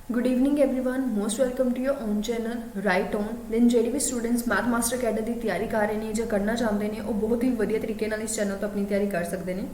Good evening everyone, most welcome to your own channel right on. Then ਜਿਹੜੇ ਵੀ students Math Master Academy ਦੀ ਤਿਆਰੀ ਕਰ ਰਹੇ ਨੇ ਜਾਂ ਕਰਨਾ ਚਾਹੁੰਦੇ ਨੇ ਉਹ ਬਹੁਤ ਹੀ ਵਧੀਆ ਤਰੀਕੇ ਨਾਲ ਇਸ ਚੈਨਲ ਤੋਂ ਆਪਣੀ ਤਿਆਰੀ ਕਰ ਸਕਦੇ ਨੇ।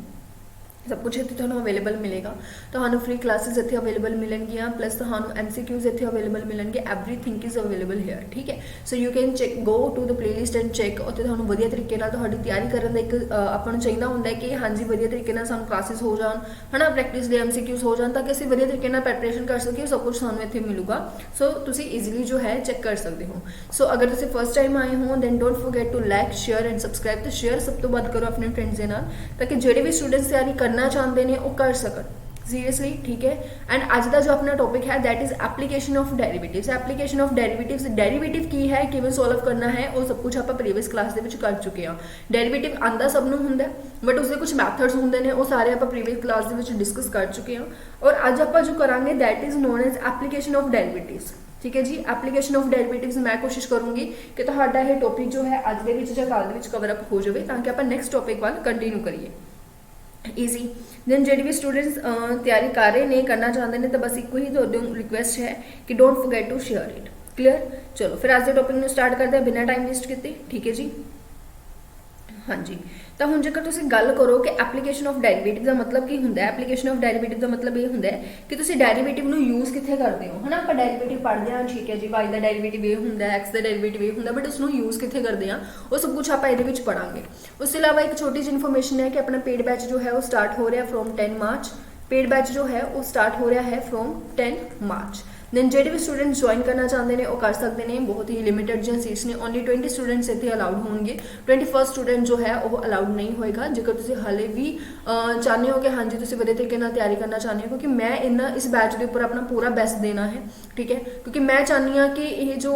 सब कुछ इतने ਤੁਹਾਨੂੰ अवेलेबल मिलेगा। ਤੁਹਾਨੂੰ फ्री क्लासेस इतने अवेलेबल मिलनगियां प्लस ਤੁਹਾਨੂੰ MCQs इतने अवेलेबल मिलणगे। एवरीथिंग इज अवेलेबल हेयर, ठीक है। So you can check go to the playlist and check. ਉੱਥੇ ਤੁਹਾਨੂੰ ਵਧੀਆ ਤਰੀਕੇ ਨਾਲ ਤੁਹਾਡੀ ਤਿਆਰੀ ਕਰਨ ਦਾ ਇੱਕ ਆਪਾਂ ਨੂੰ ਚਾਹੀਦਾ ਹੁੰਦਾ ਹੈ ਕਿ ਹਾਂਜੀ ਵਧੀਆ ਤਰੀਕੇ ਨਾਲ ਸਾਨੂੰ ਕਲਾਸਿਸ ਹੋ ਜਾਣ, ਹਨਾ, ਪ੍ਰੈਕਟਿਸ ਦੇ MCQs ਹੋ ਜਾਣ ਤਾਂ ਕਿ ਅਸੀਂ ਵਧੀਆ ਤਰੀਕੇ ਨਾਲ ਪ੍ਰੈਪਰੇਸ਼ਨ ਕਰ ਸਕੀਏ। ਸਭ ਕੁਝ ਸਾਨੂੰ ਇੱਥੇ ਮਿਲੂਗਾ। ਸੋ ਤੁਸੀਂ ਈਜ਼ੀਲੀ ਜੋ ਹੈ ਚੈੱਕ ਕਰ ਸਕਦੇ ਹੋ। ਸੋ ਅਗਰ ਤੁਸੀਂ ਫਸਟ ਟਾਈਮ ਆਏ ਹੋ then don't forget to like share and subscribe. ਤੇ ਸ਼ੇਅਰ ਸਭ ਤੋਂ ਵੱਧ ਕਰੋ ਆਪਣੇ ਫਰੈਂਡਸ ਦੇ ਨਾਲ ਤਾਂ ਕਿ ਜਿਹੜੇ ਵੀ ਸਟੂਡੈਂਟਸ ਤਿਆਰੀ ਕਰਨਾ ਚਾਹੁੰਦੇ ਨੇ ਉਹ कर सकन सीरियसली, ठीक है। एंड अज का जो अपना टॉपिक है that is application of derivatives. Application of derivatives, derivative की है, किवें सॉल्व करना है, वो सब कुछ आप प्रीवियस क्लास के कर चुके हैं। डेरिवेटिव आंदा सब नूं हुंदा बट उसके कुछ मैथड्स होंगे ने वो सारे आप प्रीवियस क्लास के डिस्कस कर चुके हैं। और अज आप जो करांगे that is known as application of derivatives, ठीक है जी। एप्लीकेशन ऑफ डेरिवेटिव्स मैं कोशिश करूंगी कि तुहाडा यह टॉपिक जो है अज दे विच जां कल दे विच कवर अप हो जाए ताकि आप नैक्सट टॉपिक वाल कंटिन्यू करिए ईजी। दैन जो भी स्टूडेंट्स तैयारी कर रहे हैं करना चाहते हैं तो बस एक ही तो रिक्वेस्ट है कि don't forget to share it. Clear, चलो फिर आज के टॉपिक में स्टार्ट करते हैं बिना टाइम वेस्ट किए, ठीक है जी। हाँ जी, तो हुण जेकर तुसीं गल करो कि एप्लीकेशन ऑफ डेरिवेटिव का मतलब की हुंदा है। एप्लीकेशन ऑफ डेरिवेटिव का मतलब ये हुंदा है कि तुसीं डेरिवेटिव नूं यूज़ कित्थे करदे हो, है ना। आपां डेरिवेटिव पढ़दे हां, ठीक है जी, वाई का डेरिवेटिव ये हुंदा है, एक्स का डेरिवेटिव ये हुंदा, बट उसनूं यूज़ कित्थे करदे हां वो सब कुछ आपां इहदे विच पढ़ांगे। उसके अलावा एक छोटी जी इन्फॉर्मेशन है कि अपना पेड बैच जो है वो स्टार्ट हो रहा है फ्रॉम 10 मार्च। पेड बैच जो है वो स्टार्ट हो रहा है फ्रॉम 10 मार्च। दैन जो भी स्टूडेंट्स ज्वाइन करना चाहते हैं वो कर सकते हैं। बहुत ही लिमिटेड जो सीट्स ने, ओनली 20 स्टूडेंट्स इतने अलाउड होंगे। 21 स्टूडेंट जो है वो अलाउड नहीं होएगा। जेकर तुसीं हाले भी चाहते हो कि हाँ जी तुसीं वधिया तरीके नाल तैयारी करना चाहते हो, क्योंकि मैं इस बैच के उपर अपना पूरा बेस्ट देना है, ठीक है। क्योंकि मैं चाहती हाँ कि ये जो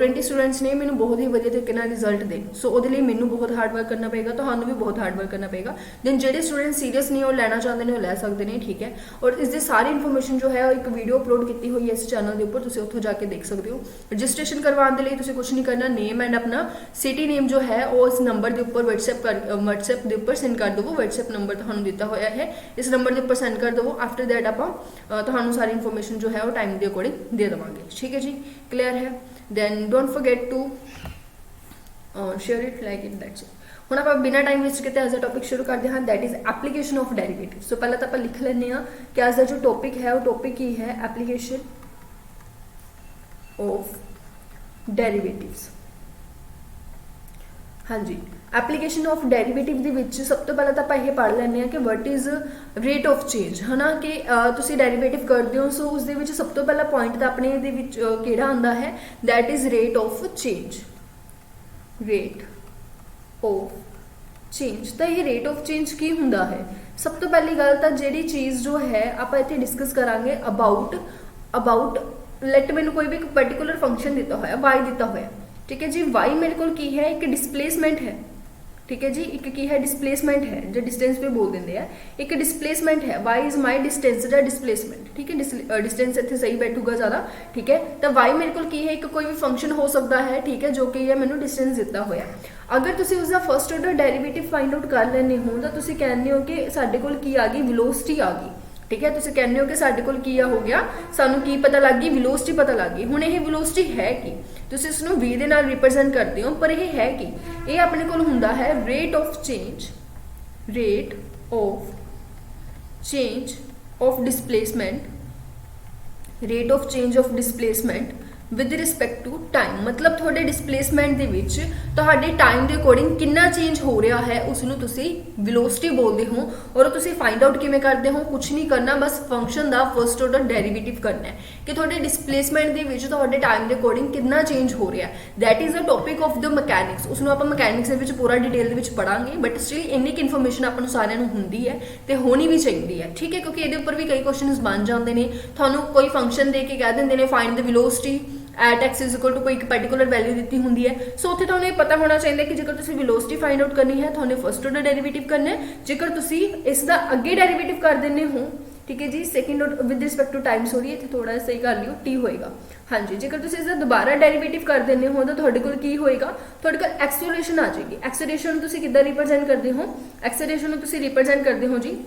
20 स्टूडेंट्स ने मैंने बहुत ही वधिया तरीके नाल रिजल्ट दे। सो वो मैंने बहुत हार्ड वर्क करना पेगा, तुहानूं भी बहुत हार्ड वर्क करना पेगा। दैन जो स्टूडेंट सीरियस नहीं वो लैना चाहते हैं वो लै सकते हैं, ठीक है। और इसकी सारी इन्फॉर्मेशन जो है एक वीडियो अपलोड की हुई है इस चैनल के उपर, तुसीं उत्थों जाके देख सकते हो। रजिस्ट्रेशन करवाने के लिए तुसीं कुछ नहीं करना, नेम एंड अपना सिटी नेम जो है वो इस नंबर के उपर व्हाट्सएप के उपर सेंड कर दो। व्हाट्सएप नंबर तुहानूं दिता होया है, इस नंबर के उपर सेंड कर दो। आफ्टर दैट आपां तुहानूं सारी इन्फॉर्मेशन जो है वो टाइम के अकॉर्डिंग दे देवांगे, ठीक है जी। क्लियर है। Then don't forget to share it, like it, that's it. हुण आपां बिना टाइम वेस्ट किए अज दा टॉपिक शुरू करते हैं, that is application of derivative. So पहले तो आप लिख लैंदे हां कि अज दा जो टॉपिक है वो टॉपिक की है एप्लीकेशन ऑफ डेरिवेटिव्स। हाँ जी, एप्लीकेशन ऑफ डेरिवेटिव दे विच सब तो पहले तो आप ये पढ़ लैंदे कि what is rate of change, है ना। कि तुसीं डेरिवेटिव करते हो, सो उस दे विच सब तो पहला पॉइंट तो अपने दे विच किहड़ा आंदा है, that is rate of change. Rate of change, तो ये रेट ऑफ चेंज की हुंदा है। सब तो पहली गल तो जिहड़ी चीज़ जो है आप इत्थे डिस्कस करांगे अबाउट लैट मैंने कोई भी एक पर्टिकुलर फंक्शन दिता होया, वाई दिता होया, ठीक है जी। वाई मेरे को की है एक डिस्प्लेसमेंट है, ठीक है जी। एक की है डिस्प्लेसमेंट है, जो डिस्टेंस पे बोल देंगे हैं, एक डिस्प्लेसमेंट है। वाई इज माई डिस्टेंस दा डिस्प्लेसमेंट, ठीक है। डिस्टेंस इतने सही बैठूगा ज़्यादा, ठीक है। तो वाई मेरे को की है एक कोई भी फंक्शन हो सकता है, ठीक है, जो कि है मैंने डिस्टेंस दिता होया। अगर तुसीं उसका first order derivative find out कर लेने हो तो तुसीं कहने हो कि साडे कोल की आ गई, वेलोसिटी आ गई, ठीक है। तुसीं कहने हो कि साडे कोल की हो गया, सानू की पता लग गई, वेलोसिटी पता लग गई। हुण ये वेलोसिटी है कि तुसीं इसनूं v दे नाल रिप्रेजेंट करते हो, पर यह है कि ये अपने कोल हुंदा है rate of change, rate of change of displacement, rate of change of displacement with respect to time. मतलब थोड़े डिस्प्लेसमेंट दे विच तुहाडे टाइम के अकॉर्डिंग कितना चेंज हो रहा है उसनूं तुसीं वेलोसिटी बोलते हो। और तुसीं फाइंड आउट किवें करते हो, कुछ नहीं करना, बस फंक्शन का फर्स्ट ऑर्डर डेरिवेटिव करना है कि थोड़े डिस्प्लेसमेंट के विच तुहाडे टाइम के अकॉर्डिंग कितना चेंज हो रहा है। That is the topic of the mechanics. उसनूं आपां मैकेनिक्स दे विच पूरा डिटेल दे विच पढ़ांगे, बट स्टिल इन्नी क इन्फॉर्मेशन आपां नूं सारिआं नूं हुंदी है ते होनी भी चाहिए है, ठीक है। क्योंकि इहदे उपर भी कई क्वेश्चन बन जाते हैं। तुहानूं कोई फंक्शन दे के कह देंगे ने find the velocity at x is equal to कोई एक पर्टिकुलर वैल्यू दी होंगी है। सो उत्थे तुहानूं पता होना चाहिए कि जेकर तुसीं वेलोसिटी फाइंड आउट करनी है तुहानूं फर्स्ट ऑर्डर डेरिवेटिव करना है। जेकर तुसीं इसका अगे डेरिवेटिव कर देने हो, ठीक है जी, second order with respect to time, sorry इत्थे थोड़ा सही कर लियो, टी होएगा। हाँ जी, जेकर तुसीं इसका दोबारा डेरिवेटिव कर देने हो तो तुहाडे कोल की होएगा, तुहाडे कोल एक्सेलरेशन आ जाएगी। एक्सेलरेशन तुसीं किद्दां रिप्रेजेंट करदे हो, एक्सेलरेशन तुसीं रिप्रेजेंट करदे हो जी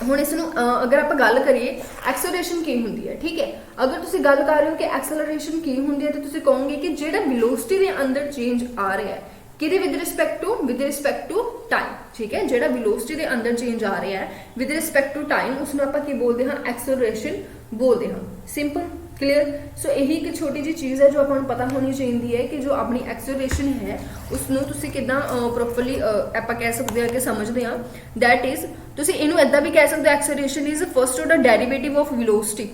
ਹੁਣ ਇਸ ਨੂੰ ਅਗਰ ਆਪਾਂ ਗੱਲ ਕਰੀਏ ਐਕਸਲਰੇਸ਼ਨ ਕੀ ਹੁੰਦੀ ਹੈ, ਠੀਕ ਹੈ। ਅਗਰ ਤੁਸੀਂ ਗੱਲ ਕਰ ਰਹੇ ਹੋ ਕਿ ਐਕਸਲਰੇਸ਼ਨ ਕੀ ਹੁੰਦੀ ਹੈ ਤਾਂ ਤੁਸੀਂ ਕਹੋਗੇ ਕਿ ਜਿਹੜਾ ਵੈਲੋਸਿਟੀ ਦੇ ਅੰਦਰ ਚੇਂਜ ਆ ਰਿਹਾ ਹੈ ਕਿਹਦੇ ਵਿਦ ਰਿਸਪੈਕਟ ਟੂ ਟਾਈਮ, ਠੀਕ ਹੈ। ਜਿਹੜਾ ਵੈਲੋਸਿਟੀ ਦੇ ਅੰਦਰ ਚੇਂਜ ਆ ਰਿਹਾ ਹੈ ਵਿਦ ਰਿਸਪੈਕਟ ਟੂ ਟਾਈਮ ਉਸ ਨੂੰ ਆਪਾਂ ਕੀ ਬੋਲਦੇ ਹਾਂ, ਐਕਸਲਰੇਸ਼ਨ ਬੋਲਦੇ ਹਾਂ। Simple, clear. ਸੋ ਇਹੀ ਇੱਕ ਛੋਟੀ ਜਿਹੀ ਚੀਜ਼ ਹੈ ਜੋ ਆਪਾਂ ਨੂੰ ਪਤਾ ਹੋਣੀ ਚਾਹੀਦੀ ਹੈ ਕਿ ਜੋ ਆਪਣੀ ਐਕਸਲਰੇਸ਼ਨ ਹੈ ਉਸ ਨੂੰ ਤੁਸੀਂ ਕਿੱਦਾਂ ਪ੍ਰੋਪਰਲੀ ਆਪਾਂ ਕਹਿ ਸਕਦੇ ਹਾਂ ਕਿ ਸਮਝਦੇ ਹਾਂ। ਦੈਟ ਇਜ਼ ਤੁਸੀਂ ਇਹਨੂੰ ਇਦਾਂ ਵੀ ਕਹਿ ਸਕਦੇ ਹੋ, acceleration is first order derivative of velocity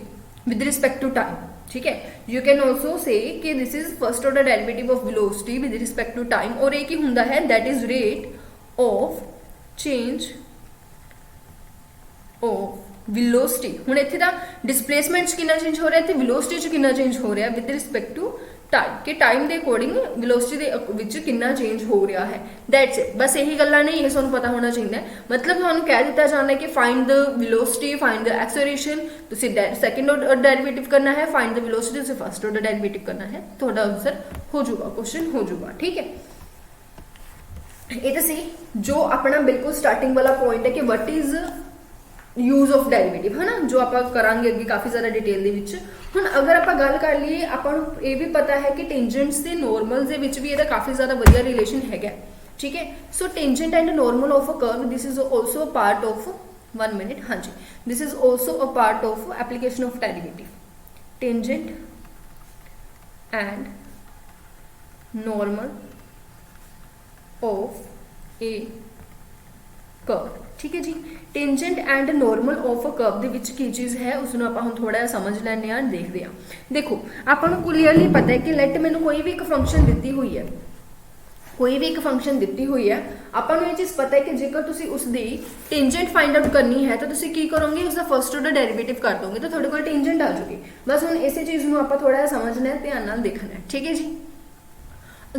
with respect to time, ठीक है। यू कैन ऑल्सो से कि this is first order derivative of velocity with respect to time, और एक ही हुंदा है that is rate of change of velocity. हुण इत्थे दा डिस्प्लेसमेंट च कितना चेंज हो रहा है ते वेलोसिटी च कितना चेंज हो रहा है विद रिस्पेक्ट टू टाइम, कि टाइम के अकॉर्डिंग वेलोसिटी दे विच कितना चेंज हो रहा है। दैट्स इट, बस यही गल्लां ने, ये तुहानूं पता होना चाहिए। मतलब तुहानूं कह दिता जाना है कि find the velocity, find the acceleration, तुसीं सैकेंड ऑर्डर डेरिवेटिव करना है, फाइंड द वेलोसिटी तुसीं फर्स्ट ऑर्डर डेरिवेटिव करना है, तुहाडा आंसर हो जाऊगा, क्वेश्चन हो जाऊगा, ठीक है। ये तो सी जो अपना बिल्कुल स्टार्टिंग वाला पॉइंट है कि what is use of derivative, है ना, जो आप करांगे अगे काफ़ी ज़्यादा डिटेल दे विच। हुण अगर आप गल कर लीए, आपां नूं ये भी पता है कि टेंजेंट्स ते नॉर्मल्स दे विच भी इहदा काफ़ी ज़्यादा वधिया रिलेशन हैगा, ठीक है। So tangent and normal of a curve, this is also a part of 1 minute, हाँ जी, this is also a part of application of derivative. Tangent and normal of a curve, ठीक है जी। Tangent and normal of a curve दे विच की चीज़ है उसनों आपां हुण थोड़ा समझ लैंदे हां, देखदे हां। देखो आपां नूं क्लीयरली पता है कि लेट मैनूं कोई भी एक फंक्शन दित्ती हुई है, कोई भी एक फंक्शन दित्ती हुई है, आपां नूं ये चीज़ पता है कि जेकर तुसीं उसदी टेंजेंट फाइंड आउट करनी है तो तुसीं की करोगे, उसका फर्स्ट ऑर्डर डेरिवेटिव कर दोगे तो तुहाडे कोल टेंजेंट आ जाएगी। बस हुण इसे चीज़ नूं आपां थोड़ा समझना है, ध्यान नाल देखना है, ठीक है जी।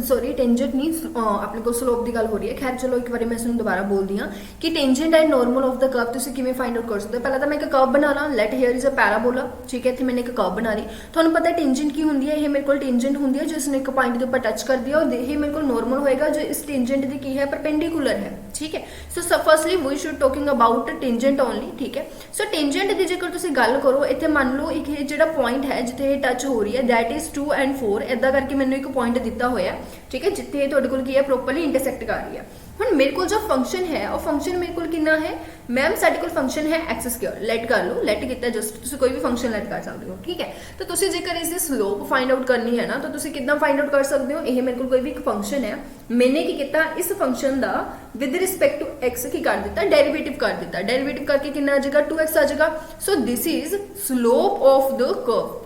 सॉरी टेंजेंट नहीं, अपने को स्लोप की गल हो रही है। खैर चलो एक बार मैं इसमें दोबारा बोल दी हाँ कि tangent and normal of the curve तुसीं किवें फाइंड आउट कर सकते हो। पहला तो मैं एक कर्व बना ला, let here is a parabola, ठीक है। इत्थे मैंने एक कर्व बना ली, तुहानूं पता है टेंजेंट की हुंदी है, ये मेरे को टेंजेंट हुंदी है जिसने एक पॉइंट के ऊपर टच कर दिया, और ये मेरे को नॉर्मल होएगा जो इस टेंजेंट की की है परपेंडिकुलर है, ठीक है। So firstly we should talking about tangent only, ठीक है। सो टेंजेंट की जेकर तुसीं गल करो, इत्थे मान लो एक जिहड़ा पॉइंट है जिथे टच हो रही है दैट इज 2 and 4, इदा करके मैंने एक पॉइंट दिता होया, ठीक है, जिथे तुहाडे कोल की है प्रॉपर्ली इंटरसेक्ट कर रही है। हुण मेरे को जो फंक्शन है और फंक्शन मेरे को कितना है, मैम साडे कोल फंक्शन है एक्स स्क्वायर, लेट कर लो, लेट कितना जस्ट तुसीं कोई भी फंक्शन लेट कर सकते हो, ठीक है। तो तुसीं जेकर इसकी स्लोप फाइंड आउट करनी है ना तो तुसीं कितना फाइंड आउट कर सकते हो, ये मेरे को कोई भी एक फंक्शन है, मैंने की किया इस फंक्शन का विद रिस्पेक्ट टू एक्स की कर दिता, डेरिवेटिव कर दिता, डेरिवेटिव करके कितना आ जाएगा 2x आ जाएगा। सो this is slope of the curve,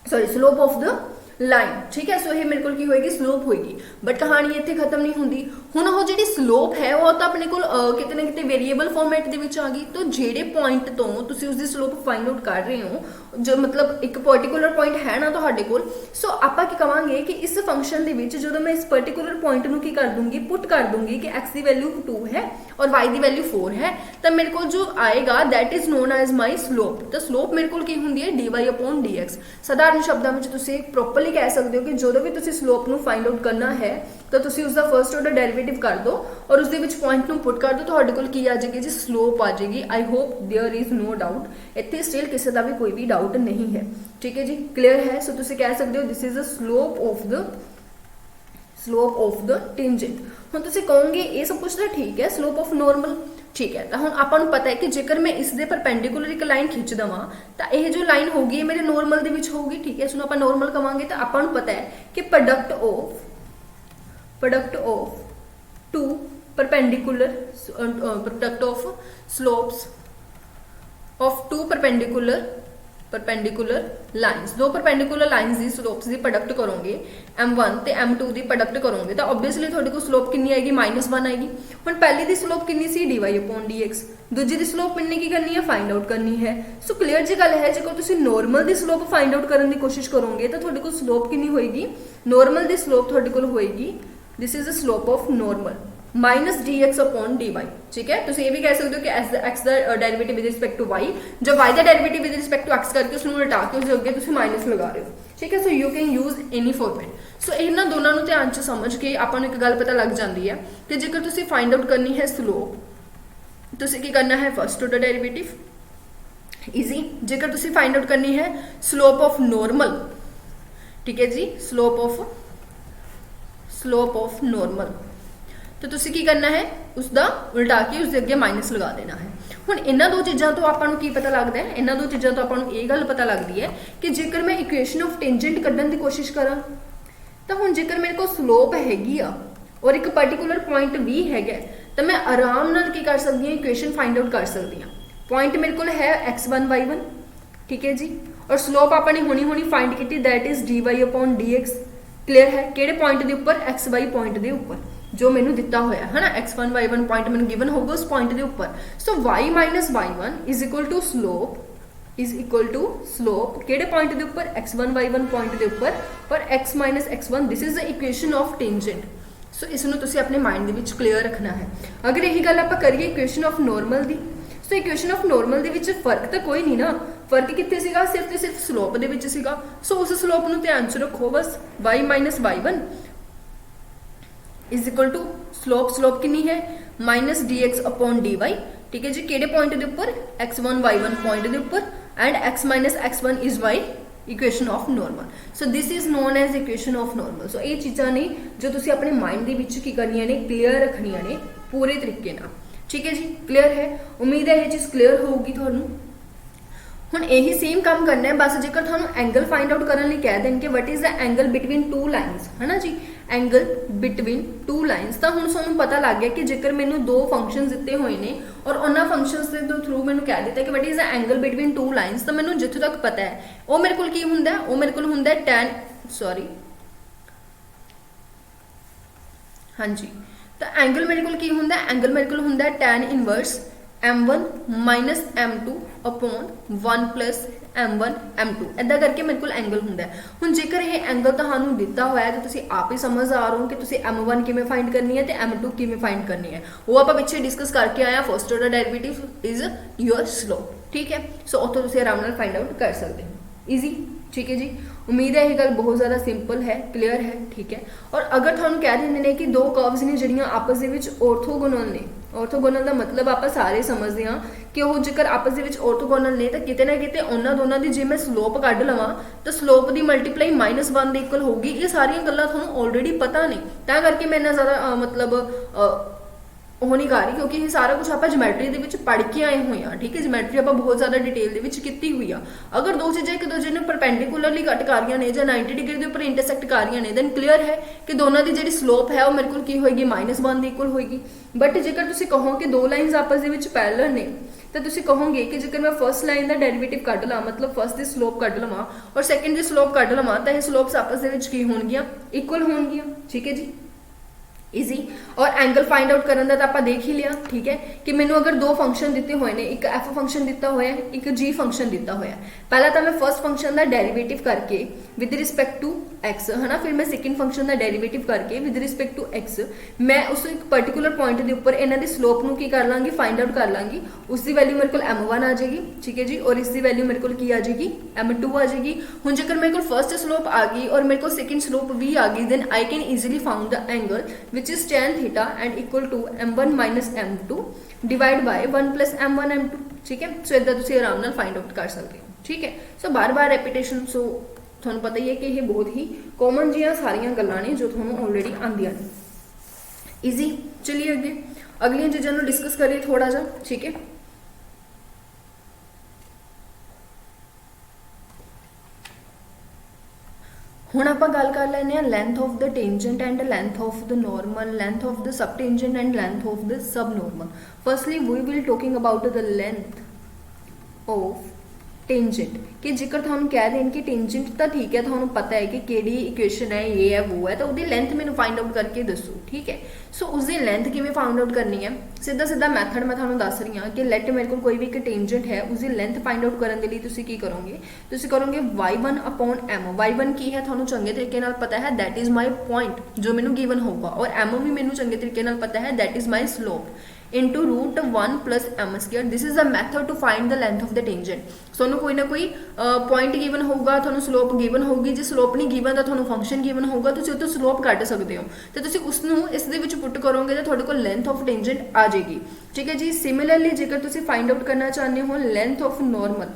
sorry slope of the line, ठीक है। सो ये मेरे को की होएगी, स्लोप होएगी। बट कहानी इत्थे खत्म नहीं होंदी। हुण वो जिहड़ी स्लोप है वो तो अपने को किते ना किते वेरीएबल फॉर्मेट दे विच आ गई, तो जेड़े पॉइंट तो तुसीं उसदी स्लोप फाइंड आउट कर रहे हो, जो मतलब एक पर्टिकुलर पॉइंट है ना तुहाडे कोल, सो आपां की कहांगे कि इस फंक्शन दे विच जदों मैं इस पर्टिकुलर पॉइंट नूं की कर दूंगी, पुट कर दूंगी कि x की वैल्यू 2 है और y की वैल्यू 4 है, तो मेरे को जो आएगा that is known as my slope. तो स्लोप मेरे को की हुंदी है dy/dx। साधारण शब्दों में तुसीं प्रॉपरली कह सकते हो कि जो भी तुसीं स्लोप नूं फाइंड आउट करना है तो तुसीं उसका फर्स्ट ऑर्डर डेरिवेटिव कर दो और उसके विच पॉइंट नूं पुट कर दो, तुहाडे कोल की आ जाएगी जी, स्लोप आ जाएगी। I hope there is no doubt, इत्थे स्टिल किसी का भी कोई भी डाउट नहीं है, ठीक है जी, क्लियर है। सो तुसीं कह सकते हो this is a slope of the tangent. हुण तुसीं कहोगे ये सब कुछ तो ठीक है, स्लोप ऑफ नॉर्मल, ठीक है। तो हुण आपां नूं पता है कि जेकर मैं इस दे परपेंडिकुलर एक लाइन खिंच देवां तो यह जो लाइन होगी मेरे नॉर्मल दे विच होगी, ठीक है। इसनूं आपां नॉर्मल कहांगे। तो आपां नूं पता है कि product of two perpendicular product of slopes of two perpendicular lines, दो परपेंडिकुलर लाइन्स दी स्लोप्स दी प्रोडक्ट करोगे, m1 ते m2 दी प्रोडक्ट करोगे तो ऑब्वियसली थोड़े को स्लोप कितनी आएगी, -1 आएगी। हुण पहली दी स्लोप कितनी सी, dy/dx, दूजी दी स्लोप मैंने की करनी है, फाइंड आउट करनी है। सो क्लीयर जी गल है, जेकर तुसीं नॉर्मल दी स्लोप फाइंड आउट करने की कोशिश करोगे तो थोड़े को स्लोप कितनी होएगी, नॉर्मल दी स्लोप थोड़े को होएगी, this is the slope of normal -dx/dy, ठीक है। तुसीं ये भी कह सकते हो कि x का derivative with respect to y, जब y का derivative with respect to x करके उसको हटा के उसके अगे तुसीं माइनस लगा रहे हो, ठीक है। So you can use any format. So इन्हां दोनों नूं ध्यान च समझ के आपां नूं एक गल पता लग जाती है कि जेकर तुसीं फाइंड आउट करनी है स्लोप, ਤੁਸੀਂ ਕੀ ਕਰਨਾ ਹੈ, ਫਸਟ ਆਰਡਰ ਡੈਰੀਵੇटिव ਈਜ਼ੀ। ਜੇਕਰ ਤੁਸੀਂ फाइंड आउट करनी है स्लोप ऑफ नॉर्मल, ठीक है जी, स्लोप ऑफ नॉर्मल, तो ਤੁਸੀਂ ਕੀ ਕਰਨਾ ਹੈ, ਉਸ ਦਾ ਉਲਟਾ ਕੇ ਉਸ ਦੇ ਅੱਗੇ ਮਾਈਨਸ ਲਗਾ ਦੇਣਾ ਹੈ। ਹੁਣ ਇਹਨਾਂ ਦੋ ਚੀਜ਼ਾਂ ਤੋਂ ਆਪਾਂ ਨੂੰ ਕੀ ਪਤਾ ਲੱਗਦਾ ਹੈ, ਇਹਨਾਂ ਦੋ ਚੀਜ਼ਾਂ ਤੋਂ ਆਪਾਂ ਨੂੰ ਇਹ ਗੱਲ ਪਤਾ ਲੱਗਦੀ ਹੈ ਕਿ ਜੇਕਰ ਮੈਂ ਇਕੁਏਸ਼ਨ ਆਫ ਟੈਂਜੈਂਟ ਕੱਢਣ ਦੀ ਕੋਸ਼ਿਸ਼ ਕਰਾਂ ਤਾਂ ਹੁਣ ਜੇਕਰ ਮੇਰੇ ਕੋਲ ਸਲੋਪ ਹੈਗੀ ਆ ਔਰ ਇੱਕ ਪਾਰਟਿਕੂਲਰ ਪੁਆਇੰਟ ਵੀ ਹੈਗਾ ਤਾਂ ਮੈਂ ਆਰਾਮ ਨਾਲ ਕੀ ਕਰ ਸਕਦੀ ਹਾਂ, ਇਕੁਏਸ਼ਨ फाइंड आउट ਕਰ ਸਕਦੀ ਹਾਂ। ਪੁਆਇੰਟ ਮੇਰੇ ਕੋਲ ਹੈ x1 y1, ठीक है जी, और स्लोप आपने हुणी फाइंड की दैट इज dy/dx। क्लियर है, किहड़े पॉइंट के उपर, xy पॉइंट के उपर जो मैंने दिता होया है ना, x1 y1 पॉइंट मैंने गिवन होगा उस पॉइंट के उपर। So y minus y1 is equal to slope किहड़े पॉइंट के उपर, x1 y1 पॉइंट के उपर, और x minus x1 this is the equation of tangent. So इसनूं तुसीं अपने माइंड दे विच क्लीयर रखना है। अगर यही गल आपां करिए इक्वेशन ऑफ नॉर्मल दी, सो इक्वेशन ऑफ नॉर्मल दे विच फर्क तो कोई नहीं ना, फर्क कित्थे सीगा, सिर्फ ते सिर्फ स्लोप दे विच सीगा। सो उस स्लोप नूं ध्यान च रखो बस, y minus y1 is equal to slope कितनी है, माइनस dx अपॉन dy, ठीक है जी, किहड़े पॉइंट के उपर, x1 y1 पॉइंट के उपर, and x minus x1 is y equation of normal. So this is known as equation of normal. So ये चीज़ां ने जो तुसीं अपने माइंड दे विच की करनियां ने, क्लीयर रखनियां ने पूरे तरीके नाल, ठीक है जी, क्लीयर है। उम्मीद है ये चीज़ क्लीयर होगी तुहानूं। हुण यही सेम काम करना है, बस जेकर तुहानूं एंगल फाइंड आउट करने लई कह देन कि what is the angle between two lines, है ना जी, एंगल बिटवीन टू लाइनस, तो हुण तुहानूं पता लग गया कि जेकर मैनूं दो फंक्शन दिते हुए ने और उन्हां फंक्शनस के थ्रू मैनूं कह दिता कि what is the angle between two lines, तो मैनूं जित्थों तक पता है वो मेरे कोल की हुंदा है, वो मेरे कोल हुंदा है tan, सॉरी हाँ जी, तो एंगल मेरे को होंगे, एंगल मेरे को होंगे tan inverse m1 minus m2 upon 1 plus m1 m2, इदा करके मेरे को एंगल होंगे। हुण जेकर ये एंगल तुहानूं दिता होया है तो तुसीं आप ही समझदार हो कि तुसीं m1 किवें फाइंड करनी है तो m2 किवें फाइंड करनी है, वो आपां पिछे डिस्कस करके आया। First order derivative is your slope, ठीक है। सो उत्थों तुसीं आराम नाल फाइंड आउट कर सकते हो, ईजी, ठीक है जी। उम्मीद है ये गल बहुत ज़्यादा सिंपल है, क्लीयर है, ठीक है। और अगर तुहानूं कह देंगे ने कि दो कर्व्स ने जिहड़ियां आपस दे विच ऑर्थोगोनल ने, ऑर्थोगोनल का मतलब आप सारे समझते हैं कि वो जेकर आपस दे विच ऑर्थोगोनल ने तो किते ना किते उन्हां दोनों की जे मैं स्लोप कढ लवां तो स्लोप की मल्टीप्लाई -1 के इक्वल होगी। ये सारियां गल्लां तुहानूं ऑलरेडी पता ने, तां करके मैं इन्ना ज़्यादा मतलब ਉਹ नहीं कर रही, क्योंकि ये सारा कुछ आप जोमैट्री के पढ़ के आए हुए हैं, ठीक है। जोमैट्री आप बहुत ज़्यादा डिटेल की हुई आ। अगर दो चीज़ें एक दूसरे ने परपेंडिकुलरली कट कर रही ने, 90 डिग्री के उपर इंटरसैक्ट कर रही ने, दैन क्लीयर है कि दोनों की जी स्लोप है वो मेरे को की होएगी -1 के इक्वल होएगी। बट जेकर तुम कहो कि दो लाइन्स आपस के पैरेलल ने तो तुम कहोगे कि जेकर मैं फर्स्ट लाइन का डेरिवेटिव कढ़ ला, मतलब फर्स्ट की स्लोप कढ़ लवां और सैकेंड की स्लोप कढ़ लवां, तो ये स्लोप्स आपस के होणगियां, इक्वल होणगियां, ठीक है जी, ईजी। और एंगल फाइंड आउट करने का तो आप देख ही लिया, ठीक है, कि मैंने अगर दो फंक्शन दिते हुए हैं, एक एफ फंक्शन दिता हुआ है, एक जी फंक्शन दिता हुआ है। पहला तो मैं फर्स्ट फंक्शन का डेरिवेटिव करके विद रिस्पेक्ट टू एक्स, है ना, फिर मैं सैकेंड फंक्शन का डेरिवेटिव करके विद रिस्पेक्ट टू एक्स मैं उस एक पर्टिकुलर पॉइंट के उपर इन्हां दी स्लोप नूं की कर लांगी, फाइंड आउट कर लांगी। उसकी वैल्यू मेरे को m1 आ जाएगी, ठीक है जी, और इसकी वैल्यू मेरे को की आ जाएगी m2 आ जाएगी। हुण जेकर मेरे को फर्स्ट स्लोप आ गई और मेरे को सैकेंड स्लोप भी आ गई, then I can easily found the angle which is tan theta and equal to m1 minus m2 divide by 1 plus m1 m2, ठीक है। सो इदा तुसीं आराम नाल फाइंड आउट कर सकते हो, ठीक है। सो बार बार रेपिटेशन, सो तुहानूं पता ही है कि ये बहुत ही कॉमन जिहियां सारियां गल्लां ने जो तुहानूं ऑलरेडी आंदियां ने, ईजी। चलिए अगे अगलियां चीज़ां नूं डिस्कस करिए थोड़ा जा, ठीक है। हुण आपां गल कर लैंदे हां length of the tangent and length of the normal, length of the sub tangent and length of the sub normal. Firstly we will talking about the length of tangent, कि जेकर तुहानूं कह दें कि टेंजेंट तो ठीक है, तुहानूं पता है कि केड़ी इक्वेशन है, ये है वो है, तो उसकी लेंथ मैनूं फाइंड आउट करके दसो, ठीक है। सो उसकी लेंथ किवें फाइंड आउट करनी है, सीधा सीधा मैथड मैं तुहानूं दस रही हाँ कि लेट मेरे को कोई भी एक टेंजेंट है, उसकी लेंथ फाइंड आउट करने के लिए तुसीं की करोगे, तुसीं करोगे y1 अपॉन m। y1 की है तुहानूं चंगे तरीके नाल पता है, दैट इज़ माई पॉइंट जो मैनूं गिवन होगा, और m भी मैनूं चंगे तरीके नाल पता है, that is my slope. into root 1 plus m square. This is the method to find the length of the tangent. ਤੁਹਾਨੂੰ ਕੋਈ ਨਾ ਕੋਈ ਪੁਆਇੰਟ ਗਿਵਨ ਹੋਊਗਾ, ਤੁਹਾਨੂੰ ਸਲੋਪ ਗਿਵਨ ਹੋਊਗੀ, ਜੇ ਸਲੋਪ ਨਹੀਂ ਗਿਵਨ ਤਾਂ ਤੁਹਾਨੂੰ ਫੰਕਸ਼ਨ ਗਿਵਨ ਹੋਊਗਾ, ਤੁਸੀਂ ਉਹ ਤੋਂ ਸਲੋਪ ਕੱਢ ਸਕਦੇ ਹੋ ਤੇ ਤੁਸੀਂ ਉਸ ਨੂੰ ਇਸ ਦੇ ਵਿੱਚ ਪੁੱਟ ਕਰੋਗੇ ਤਾਂ ਤੁਹਾਡੇ ਕੋਲ ਲੈਂਥ ਆਫ ਟੈਂਜੈਂਟ ਆ ਜਾਏਗੀ। ਠੀਕ ਹੈ ਜੀ। ਸਿਮਿਲਰਲੀ ਜੇਕਰ ਤੁਸੀਂ फाइंड आउट करना चाहते हो ਲੈਂਥ ਆਫ ਨੋਰਮਲ,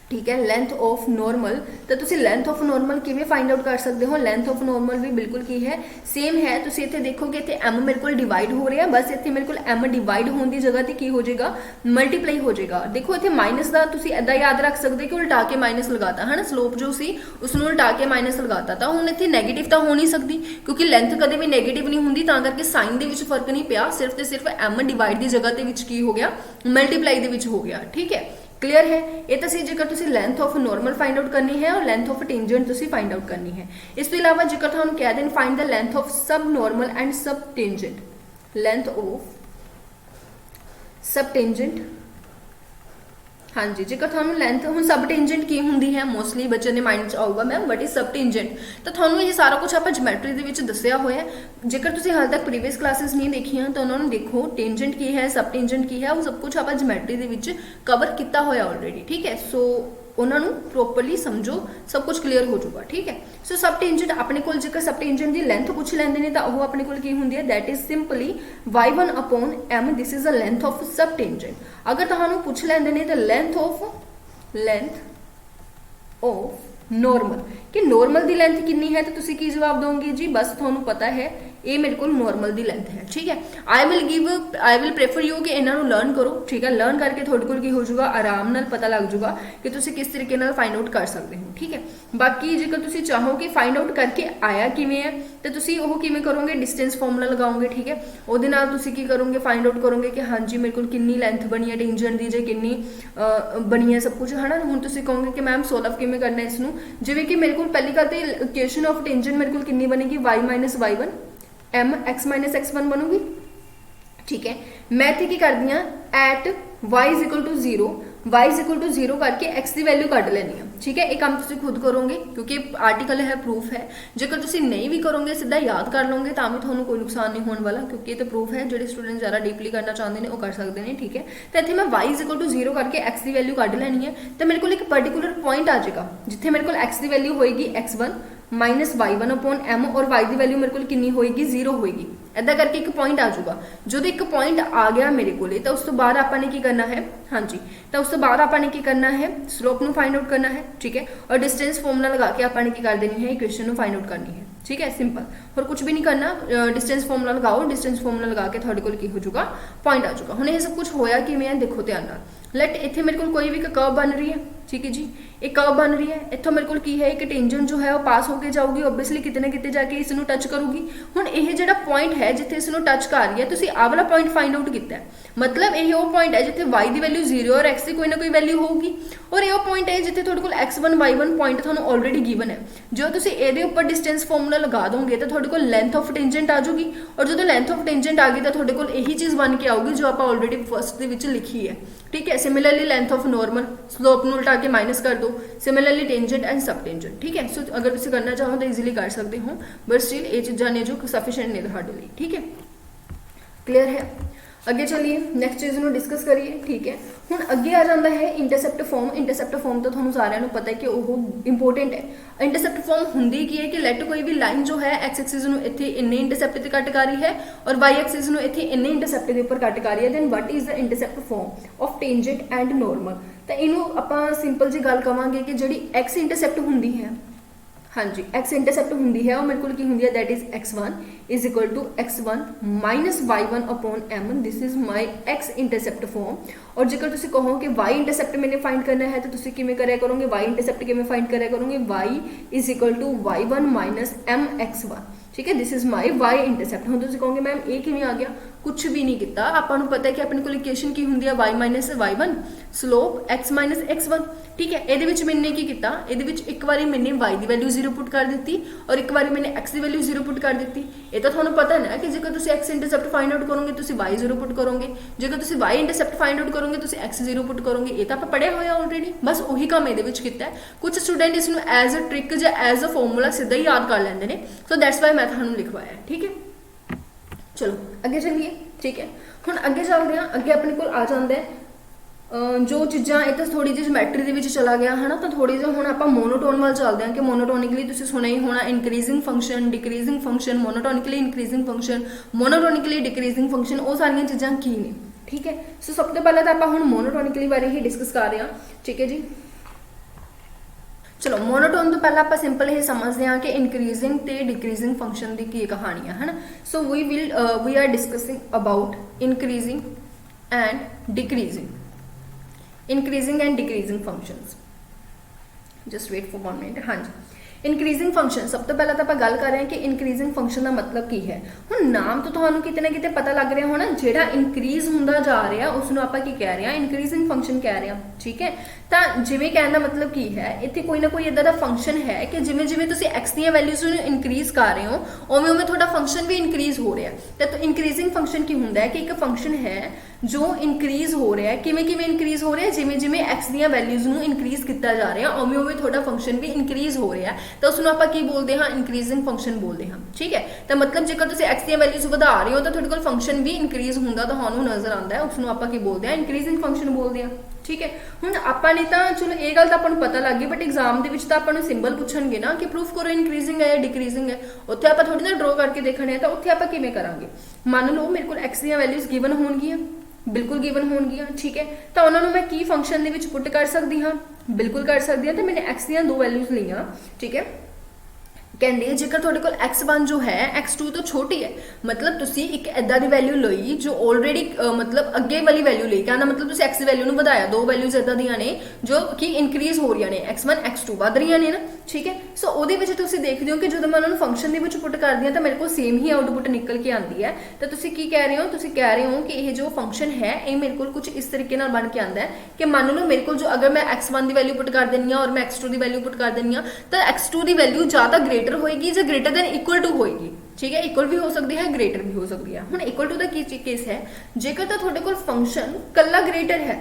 ठीक है, लेंथ ऑफ नॉर्मल, तो तुसी लेंथ ऑफ नॉर्मल किवें फाइंड आउट कर सकते हो। लेंथ ऑफ नॉर्मल भी बिल्कुल की है सेम है। तुसी इत्थे देखोगे इत्थे m मेरे को डिवाइड हो रहा है, बस इत्थे मेरे को m डिवाइड होने की जगह ते की हो जाएगा, मल्टीप्लाई हो जाएगा। देखो इत्थे माइनस का तुसी ऐदा याद रख सकते कि उल्टा के माइनस लगाता है ना, स्लोप जो सी उसनूं उल्टा के माइनस लगाता, तो हुण इत्थे नैगेटिव तो हो नहीं सकती क्योंकि लेंथ कदे भी नैगेटिव नहीं हुंदी, तां करके साइन दे विच फर्क नहीं पिया, सिर्फ ते सिर्फ m डिवाइड की जगह ते विच की हो गया, मल्टीप्लाई दे विच हो गया। ठीक है, क्लियर है। ये तो सी जेकर तुसी length of normal find out करनी है और लेंथ ऑफ टेंजेंट तुसी फाइंड आउट करनी है। इस तो इलावा जेकर तुहानूं कह देन find the length of sub normal and sub tangent, length of sub tangent, हाँ जी, जेकर तुहानूं लेंथ हुण सब टेंजेंट की हुंदी है, मोस्टली बच्चे ने माइंड च आऊगा मैम वट इज सब टेंजेंट, तो तुहानूं ये सारा कुछ आपां ज्योमैट्री दे विच दस्सिया होया है। जेकर तुसीं हाल तक प्रीवियस क्लासेस नहीं देखियां तो उन्होंने देखो टेंजेंट की है, सब टेंजेंट की है, वो सब कुछ आपां ज्योमैट्री दे विच कवर किया होया ऑलरेडी। ठीक है, सो उन्होंने प्रॉपरली समझो, सब कुछ क्लीयर हो जाऊगा। ठीक है, सो सब टेंजेंट अपने को जेकर सब टेंजेंट की लेंथ पूछ लेंदे ने तो वो अपने को की हुंदी है, that is simply y1 upon m, this is the length of sub tangent. अगर तुहानूं पूछ लेंदे ने तो लेंथ ऑफ नॉर्मल कि नॉर्मल की लेंथ कितनी है, तो तुसी की जवाब दोगे जी, बस तुहानूं पता है ये मेरे को नॉर्मल की लेंथ है। ठीक है, आई विल प्रेफर यू कि इन्हों लर्न करो। ठीक है, लर्न करके थोड़े को हो जाऊगा, आराम नाल पता लग जाऊगा कि तुसी किस तरीके नाल फाइंड आउट कर सकते हो। ठीक है, बाकी जेकर तुसी चाहो कि फाइंड आउट करके आया किवें है तो तुसी वो किवें करोगे, डिस्टेंस फॉर्मूला लगाओगे। ठीक है, उहदे नाल तुसी की करोगे, फाइंड आउट करोगे कि हाँ जी मेरे को कितनी लेंथ बनी है टेंजेंट दी, जे कितनी बनी है सब कुछ है ना। हुण तुसी कहोगे कि मैम सोल्व किवें करना है इसनूं, जिवें कि मेरे को पहली गल तो इक्वेशन ऑफ टेंजेंट मेरे को कितनी बनेगी, y minus y1 m x minus x1 बनूगी। ठीक है, मैं इत्थे की करदी हां at y is equal to 0, y is equal to 0 करके x की वैल्यू कढ लेनी है। ठीक है, ये काम तुसी खुद करोगे क्योंकि आर्टिकल है, प्रूफ है। जेकर तुसी नहीं भी करोगे, सीधा याद कर लोगे तो भी तुहानूं कोई नुकसान नहीं होने वाला क्योंकि ये तो प्रूफ है। जो स्टूडेंट ज़्यादा डीपली करना चाहते हैं वो कर सकते हैं। ठीक है, तो इत्थे मैं y इज इक्वल टू 0 करके x की वैल्यू कढ लेनी है, तो मेरे को एक पर्टिकुलर पॉइंट आ जाएगा जिथे मेरे को x की वैल्यू होएगी x1 minus y1 upon m और y की वैल्यू मेरे को कितनी होएगी, 0 होएगी। ऐदा करके एक पॉइंट आ जाऊगा। जो एक पॉइंट आ गया मेरे को, तो उस तो बाद आपने की करना है, हाँ जी, तो उस तो बाद आपने की करना है, स्लोप नु फाइंड आउट करना है। ठीक है, और डिस्टेंस फॉर्मूला लगा के आपने की कर देनी है, इक्वेशन नु फाइंड आउट करनी है। ठीक है, सिंपल, और कुछ भी नहीं करना, डिस्टेंस फॉर्मूला लगाओ, डिस्टेंस फॉर्मूला लगा के थोड़े को हो जाऊगा, पॉइंट आ जाऊगा। हुण ये सब कुछ होया किवें है, देखो ध्यान नाल। लेट इत्थे मेरे को कोई भी कर्व बन रही है। ठीक है जी, एक कर्व बन रही है, इत्थों मेरे को की है एक टेंजेंट जो है वो पास होके जाऊगी, ओबवियसली किते ना किते जाके इसनूं टच करूगी। हुण यह जिहड़ा पॉइंट है जिथे इसनूं टच कर रही है, तुसीं आ वाला पॉइंट फाइंड आउट किया है, मतलब यह वो पॉइंट है जिथे y की वैल्यू 0 और x की कोई ना कोई वैल्यू होगी, और यह पॉइंट है जिथे तुहाडे कोल x1 y1 पॉइंट तुहानूं ऑलरेडी गिवन है। जो तुसीं इहदे उपर डिस्टेंस फॉर्मूला लगा दोगे तो तुहाडे कोल लेंथ ऑफ टेंजेंट आ जाऊगी, और जो लेंथ ऑफ टेंजेंट आ गई तो तुहाडे कोल यही चीज़ बन के आऊगी जो आपां ऑलरेडी फर्स्ट दे विच लिखी है। ठीक है, similarly length of normal, slope नूं उल्टा के माइनस कर दो, similarly tangent and sub tangent. ठीक है, सो अगर तुसीं करना चाहो तो ईजिली कर सकते हो, बट स्टिल ये चीज़ां ने जो सफिशिएंट नहीं तुहाडे लई। ठीक है, क्लियर है। अगे चलिए नैक्सट चीज़ में डिस्कस करिए। ठीक है, हुण अगे आ जाता है इंटरसेप्ट फॉर्म। इंटरसेप्ट फॉर्म तो तुहानूं सारिਆਂ ਨੂੰ पता है कि वह इंपोर्टेंट है। इंटरसेप्ट फॉर्म हुंदी की है कि लैट कोई भी लाइन जो है एक्स एक्सिस नूं इत्थे इन्ने इंटरसेप्ट ते कट कर रही है और वाई एक्सिस नूं इत्थे इन्ने इंटरसेप्ट के उपर कट कर रही है, then what is the intercept form of tangent and normal. तो इनू आपां सिंपल जी गल कवांगे कि जिहड़ी एक्स इंटरसेप्ट हुंदी है, हाँ जी, एक्स इंटरसेप्ट हुंदी है वो मेरे को की हुंदी है, that is x1 is equal to x1 minus y1 upon m, this is my x intercept form. और जेकर तुसी कहो कि y इंटरसेप्ट मैंने फाइंड करना है तो तुसी किवें करया करोगे, y इंटरसेप्ट किवें फाइंड करया करोगे, y is equal to y1 minus m x1। ठीक है, this is my y intercept. हम तुसी कहोगे मैम ये किवें आ गया, कुछ भी नहीं किया, आपां नूं पता है कि अपने को इक्वेशन की हुंदी है y minus y1 slope x minus x1। ठीक है, ये मैंने की किया, ये एक बार मैंने y की वैल्यू 0 पुट कर दी और एक बार मैंने x की वैल्यू 0 पुट कर दी। ये तो तुहानूं पता है ना कि जेकर तुसीं x इंटरसेप्ट फाइंड आउट करोगे तुसीं y 0 पुट करोगे, जेकर तुसीं y इंटरसेप्ट फाइंड आउट करोगे तुसीं x 0 पुट करोगे। ये तो आपां पढ़िया होया ऑलरेडी, बस वही काम ये किया है। कुछ स्टूडेंट इसनूं एज अ ट्रिक या एज अ फॉर्मूला सीधा ही याद कर लेंदे ने, सो दैट्स वाई मैं तुहानूं लिखवाया। ठीक है, चलो अगे चलिए। ठीक है। हुण अगे चलते हैं, अगे अपने को आ जाता है जो चीज़ां ये तो थोड़ी जी जोमैट्री दे चला गया है ना, तो थोड़ी जी हुण आपां मोनोटोन वाल चलते हैं कि मोनोटोनिकली तुसीं सुनिया ही होना increasing function, decreasing function, monotonically increasing function, monotonically decreasing function, वो सारियां चीज़ां की ने, ठीक है। सो सब तो पहले तो आपां हुण मोनोटोनिकली बारे ही डिस्कस कर रहे हैं, ठीक है जी। चलो मोनोटोन तो पहले आप सिंपल ये समझते हैं कि इंक्रीजिंग ते डिक्रीजिंग फंक्शन की की कहानी है ना। So we are discussing about increasing and decreasing, increasing and decreasing functions. Just wait for 1 minute. हाँ जी, इंक्रीजिंग फंक्शन सब तो पहले तो आप गल कर रहे हैं कि इंक्रीजिंग फंक्शन का मतलब की है। हुण नाम तो तुहानूं किते ना किते पता लग रहा होना, जिहड़ा इंक्रीज हुंदा जा रहा उसनूं आपां की कह रहे हैं, इंक्रीजिंग फंक्शन कह रहे हैं, ठीक है। तो जिवें कहने का मतलब की है, इत्थे कोई ना कोई इदां दा फंक्शन है कि जिवें जिवें तुसीं एक्स दी वैल्यूज नूं इंक्रीज कर रहे हो उवें उवें तुहाडा फंक्शन भी इंक्रीज हो रहा है। तो इंक्रीजिंग फंक्शन की हुंदा है कि एक फंक्शन है जो इंक्रीज हो रहा है, किवें किवें इंक्रीज हो रहा है, जिवें जिवें एक्स दी वैल्यूज नूं इंक्रीज किया जा रहा उवें उवें तुहाडा फंक्शन भी इंक्रीज हो रहा है, तो उसनूं आपां की बोलते हैं, इंक्रीजिंग फंक्शन बोलते हैं, ठीक है। तो मतलब जेकर तुसीं एक्स दी वैल्यूज वधा रहे हो तो तुहाडे कोल फंक्शन भी इंक्रीज हुंदा तुहानूं नजर आंदा है, उसनूं आपां की बोलते हैं, इंक्रीजिंग फंक्शन बोलते हैं, ठीक है। हुण आपां ने तां चलो ये गल तां आपां नूं पता लग गई, बट एग्जाम दे विच तां आपां नूं सिंबल पुछणगे ना कि प्रूफ करो इंक्रीजिंग है या डिक्रीजिंग है, उत्थे आपां थोड़ी ना ड्रॉ करके देखणे है, तो उत्थे आपां किवें करांगे। मान लो मेरे कोल एक्स दी वैल्यूज गिवन होणगियां, बिल्कुल गिवन होणगियां, ठीक है। तो उन्हां नूं मैं की फंक्शन दे विच पुट कर सकदी हां, बिल्कुल कर सकदी हां। तो मैंने एक्स दी 2 वैल्यूज लईआं, ठीक है। कहते जेकर तुहाडे कोल x1 जो है x2 तो छोटी है, मतलब तुसी एक इदा दी वैल्यू लई जो ऑलरेडी मतलब अगे वाली वैल्यू लई, कहना मतलब तुसी x दी वैल्यू नूं वधाया, 2 वैल्यूज इदा दियां ने जो कि इंक्रीज हो रही ने, x1 x2 वध रही ने ना, ठीक है। सो ਉਹਦੇ ਵਿੱਚ ਤੁਸੀਂ ਦੇਖਦੇ ਹੋ ਕਿ ਜਦੋਂ मैं उन्होंने फंक्शन ਦੇ ਵਿੱਚ पुट करदी हां तो मेरे को सेम ही आउटपुट निकल के आती है। तो ਤੁਸੀਂ ਕੀ कह रहे हो, ਤੁਸੀਂ कह रहे हो कि यह जो फंक्शन है ये मेरे को कुछ इस तरीके नाल बन के आता है कि मान लो मेरे को जो अगर मैं x1 की वैल्यू पुट कर देनी और मैं x2 की वैल्यू पुट कर देनी तो x2 की वैल्यू ज़्यादा ग्रेटर होएगी या ग्रेटर दैन इक्वल टू होएगी, ठीक है। इक्वल भी हो सकती है, ग्रेटर भी हो सकती है। हुण इक्वल टू का की केस है, जेकर तो तुहाडे कोल फंक्शन कल्ला ग्रेटर है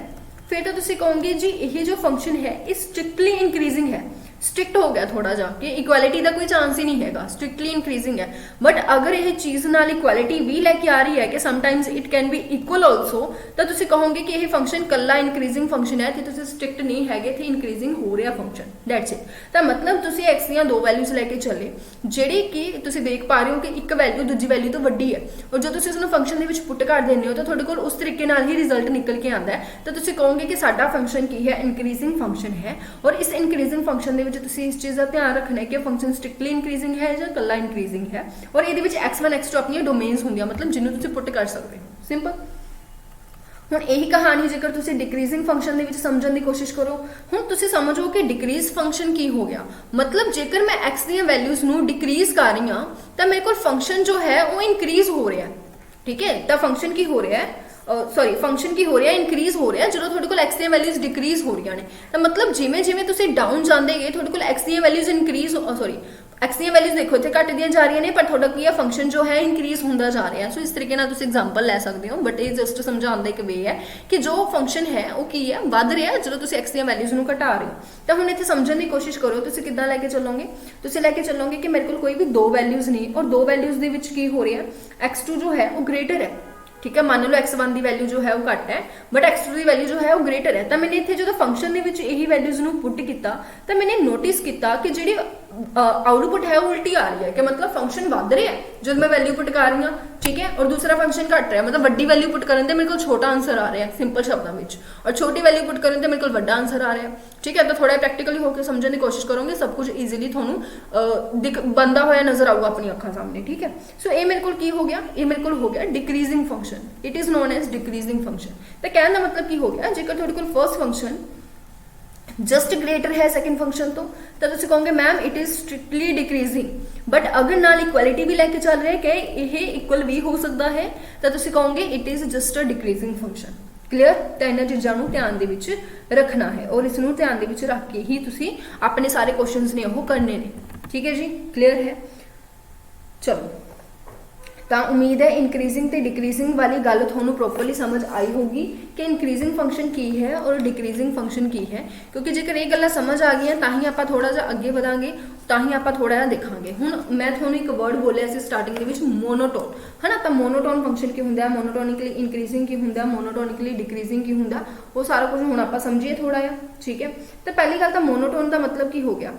फिर तो तुसीं कहोगे जी यही जो फंक्शन है ये स्ट्रिक्टली इंक्रीजिंग है, स्ट्रिक्ट हो गया थोड़ा जा कि इक्वालिटी का कोई चांस ही नहीं है, स्ट्रिक्टली इंक्रीजिंग है। बट अगर यह चीज़ नाल इक्वालिटी भी लैके आ रही है कि sometimes it can be equal also, तो तुसीं कहोगे कि यह फंक्शन कल्ला इंक्रीजिंग फंक्शन है, तो तुसीं स्ट्रिक्ट नहीं है, थे इंक्रीजिंग हो रहा फंक्शन, दैट्स इट। तो मतलब तुसीं एक्स दी 2 वैल्यूज लैके चले जिहड़ी कि तुसीं देख पा रहे हो कि एक वैल्यू दूजी वैल्यू तो वड्डी है, और जो तुसीं उसनूं फंक्शन दे विच पुट कर देंदे हो तो तुहाडे कोल उस तरीके नाल ही रिजल्ट निकल के आंदा है। तो तुसीं कहोगे कि साडा फंक्शन की है, इंक्रीजिंग फंक्शन है, और इस इंक्रीजिंग फंक्शन दे विच तुसीं इस चीज़ का ध्यान रखना है कि फंक्शन स्ट्रिक्टली इंक्रीजिंग है या कल्ला इंक्रीजिंग है, और ये x1 x2 अपनी डोमेन्स होंगे, मतलब जिन्होंने तुसीं पुट कर सकते हो, सिंपल। हुण यही कहानी जेकर तुसीं डिक्रीजिंग फंक्शन दे विच समझण दी कोशिश करो। हुण तुसीं समझो कि डिक्रीज फंक्शन की हो गया, मतलब जेकर मैं x दी वैल्यूज नूं डिक्रीज कर रही हां तो मेरे को फंक्शन जो है वो इंक्रीज हो रहा है, ठीक है। तो फंक्शन की हो रहा है, सॉरी फंक्शन की हो रहा है, इंक्रीज हो रहा है जो थोड़े को एक्स दी वैल्यूज डिक्रीज हो रही ने। तो मतलब जिमें जिमें तुसीं डाउन जाते गए थोड़े को x the values increase, sorry x the values देखो इतने घट दी जा रही ने, पर थोड़ा की है फंक्शन जो है इंक्रीज होंदा जा रहा है। सो इस तरीके तुसीं एग्जाम्पल लै सकते हो, बट ये जस्ट समझाने एक वे है कि जो फंक्शन है वो की है वध रहा है जो तुसीं एक्स दी वैल्यूज नूं घटा रहे हो। तो हुण इत्थे समझण की कोशिश करो तुसीं किद्दां लैके चलोगे, तुसीं लैके चलोगे कि मेरे को कोई भी 2 वैल्यूज नहीं और 2 वैल्यूज दे विच की हो रहा है x2 जो है वो ग्रेटर है, ठीक है। मान लो x1 की वैल्यू जो है वो घट है बट x2 की वैल्यू जो है वो ग्रेटर है। तो मैंने इतने जो फंक्शन के यही वैल्यूज नूं पुट किया तो मैंने नोटिस किया कि जी आउटपुट है वो उल्टी आ रही है, कि मतलब फंक्शन वध रहा है जो मैं वैल्यू पुट कर रही हूँ, ठीक है, और दूसरा फंक्शन घट रहा है, मतलब वड्डी वैल्यू पुट करने से मेरे को छोटा आंसर आ रहा है सिंपल शब्दों में, और छोटी वैल्यू पुट करने से मेरे को वड्डा आंसर आ रहा है, ठीक है। तो थोड़ा प्रैक्टिकली होकर समझने की कोशिश करोगे सब कुछ ईजिली थोड़ा बनता हुआ नजर आऊगा अपनी अखा सामने, ठीक है। सो ये मेरे को की हो गया, ये मेरे को हो गया decreasing function, it is known as decreasing function. तो कहने का मतलब की हो गया जेकर थोड़े को फर्स्ट फंक्शन जस्ट ग्रेटर है सेकंड फंक्शन तो तुम कहोगे ma'am it is strictly decreasing, but अगर नाल इक्वालिटी भी लैके चल रहा है कि यह इक्वल भी हो सकता है तो तुम कहोगे it is just a decreasing function. Clear? तो इन चीज़ों को ध्यान दे विच रखना है और इसनों ध्यान दे विच रख के ही तुसी अपने सारे क्वेश्चंस ने वो करने ने, ठीक है जी। क्लीयर है? चलो ਤਾਂ ਉਮੀਦ ਹੈ ਇਨਕਰੀਜ਼ਿੰਗ ਤੇ ਡਿਕਰੀਜ਼ਿੰਗ ਵਾਲੀ ਗੱਲ ਤੁਹਾਨੂੰ ਪ੍ਰੋਪਰਲੀ ਸਮਝ ਆਈ ਹੋਗੀ ਕਿ ਇਨਕਰੀਜ਼ਿੰਗ ਫੰਕਸ਼ਨ ਕੀ ਹੈ ਔਰ ਡਿਕਰੀਜ਼ਿੰਗ ਫੰਕਸ਼ਨ ਕੀ ਹੈ, ਕਿਉਂਕਿ ਜੇਕਰ ਇਹ ਗੱਲਾਂ ਸਮਝ ਆ ਗਈਆਂ ਤਾਂ ਹੀ ਆਪਾਂ ਥੋੜਾ ਜਿਹਾ ਅੱਗੇ ਵਧਾਂਗੇ, ਤਾਂ ਹੀ ਆਪਾਂ ਥੋੜਾ ਜਿਹਾ ਦੇਖਾਂਗੇ। ਹੁਣ ਮੈਂ ਤੁਹਾਨੂੰ ਇੱਕ ਵਰਡ ਬੋਲਿਆ ਸੀ ਸਟਾਰਟਿੰਗ ਦੇ ਵਿੱਚ ਮੋਨੋਟੋਨ, ਹਨਾ, ਤਾਂ ਮੋਨੋਟੋਨ ਫੰਕਸ਼ਨ ਕੀ ਹੁੰਦਾ, ਮੋਨੋਟੋਨਿਕਲੀ ਇਨਕਰੀਜ਼ਿੰਗ ਕੀ ਹੁੰਦਾ, ਮੋਨੋਟੋਨਿਕਲੀ ਡਿਕਰੀਜ਼ਿੰਗ ਕੀ ਹੁੰਦਾ, ਉਹ ਸਾਰਾ ਕੁਝ ਹੁਣ ਆਪਾਂ ਸਮਝੀਏ ਥੋੜਾ ਜਿਹਾ, ਠੀਕ ਹੈ। ਤਾਂ ਪਹਿਲੀ ਗੱਲ ਤਾਂ ਮੋਨੋਟੋਨ ਦਾ ਮਤਲਬ ਕੀ ਹੋ ਗਿਆ,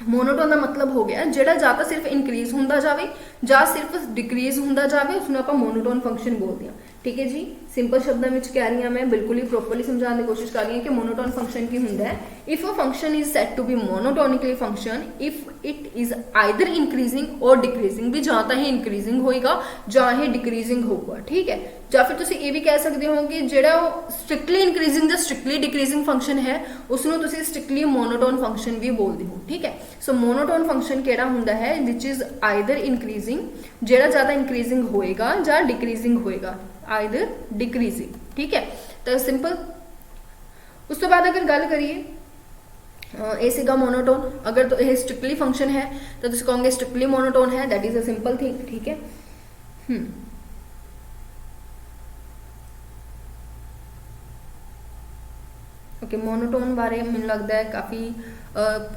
ਮੋਨੋਟੋਨ ਦਾ ਮਤਲਬ ਹੋ ਗਿਆ ਜਿਹੜਾ ਜਾਂ ਤਾਂ ਸਿਰਫ ਇਨਕਰੀਜ਼ ਹੁੰਦਾ ਜਾਵੇ ਜਾਂ ਸਿਰਫ ਡਿਕਰੀਜ਼ ਹੁੰਦਾ ਜਾਵੇ, ਉਸਨੂੰ ਆਪਾਂ ਮੋਨੋਟੋਨ ਫੰਕਸ਼ਨ ਬੋਲਦੇ ਹਾਂ, ਠੀਕ ਹੈ ਜੀ। ਸਿੰਪਲ ਸ਼ਬਦਾਂ ਵਿੱਚ ਕਹਿ ਰਹੀ ਹਾਂ ਮੈਂ, ਬਿਲਕੁਲ ਹੀ ਪ੍ਰੋਪਰਲੀ ਸਮਝਾਉਣ ਦੀ ਕੋਸ਼ਿਸ਼ ਕਰ ਰਹੀ ਹਾਂ ਕਿ ਮੋਨੋਟੋਨ ਫੰਕਸ਼ਨ ਕੀ ਹੁੰਦਾ ਹੈ। If a function is set to be monotonically function if it is either increasing or decreasing, ਵੀ ਜਾਂ ਤਾਂ ਇਹ ਇਨਕਰੀਜ਼ਿੰਗ ਹੋਏਗਾ ਜਾਂ ਇਹ ਡਿਕਰੀਜ਼ਿੰਗ ਹੋਊਗਾ, ਠੀਕ ਹੈ। ਜਾਂ ਫਿਰ ਤੁਸੀਂ ਇਹ ਵੀ ਕਹਿ ਸਕਦੇ ਹੋ ਕਿ ਜਿਹੜਾ ਉਹ ਸਟ੍ਰਿਕਟਲੀ ਇਨਕਰੀਜ਼ਿੰਗ ਜਾਂ ਸਟ੍ਰਿਕਟਲੀ ਡਿਕਰੀਜ਼ਿੰਗ ਫੰਕਸ਼ਨ ਹੈ ਉਸਨੂੰ ਤੁਸੀਂ ਸਟ੍ਰਿਕਟਲੀ ਮੋਨੋਟੋਨ ਫੰਕਸ਼ਨ ਵੀ ਬੋਲਦੇ ਹੋ, ਠੀਕ ਹੈ। ਸੋ ਮੋਨੋਟੋਨ ਫੰਕਸ਼ਨ ਕਿਹੜਾ ਹੁੰਦਾ ਹੈ, ਵਿਚ ਇਜ਼ ਆਈਦਰ ਇਨਕਰੀਜ਼ਿੰਗ, ਜਿਹੜਾ ਜ਼ਿਆਦਾ ਇਨਕਰੀਜ਼ਿੰਗ ਹੋਏਗਾ ਜਾਂ ਡਿਕਰੀਜ਼ਿੰਗ ਹੋਏਗਾ, ਆਈਦਰ ਡਿਕਰੀਜ਼ਿੰਗ, ਠੀਕ ਹੈ। ਤਾਂ ਸਿੰਪਲ। ਉਸ ਤੋਂ ਬਾਅਦ ਅਗਰ ਗੱਲ ਕਰੀਏ ਇਹ ਸੀਗਾ ਮੋਨੋਟੋਨ, ਅਗਰ ਇਹ ਸਟ੍ਰਿਕਟਲੀ ਫੰਕਸ਼ਨ ਹੈ ਤਾਂ ਤੁਸੀਂ ਕਹੋਗੇ ਸਟ੍ਰਿਕਟਲੀ ਮੋਨੋਟੋਨ ਹੈ, that is a simple thing, ਠੀਕ ਹੈ। ਓਕੇ, ਮੋਨੋਟੋਨ ਬਾਰੇ ਮੈਨੂੰ ਲੱਗਦਾ ਹੈ ਕਾਫੀ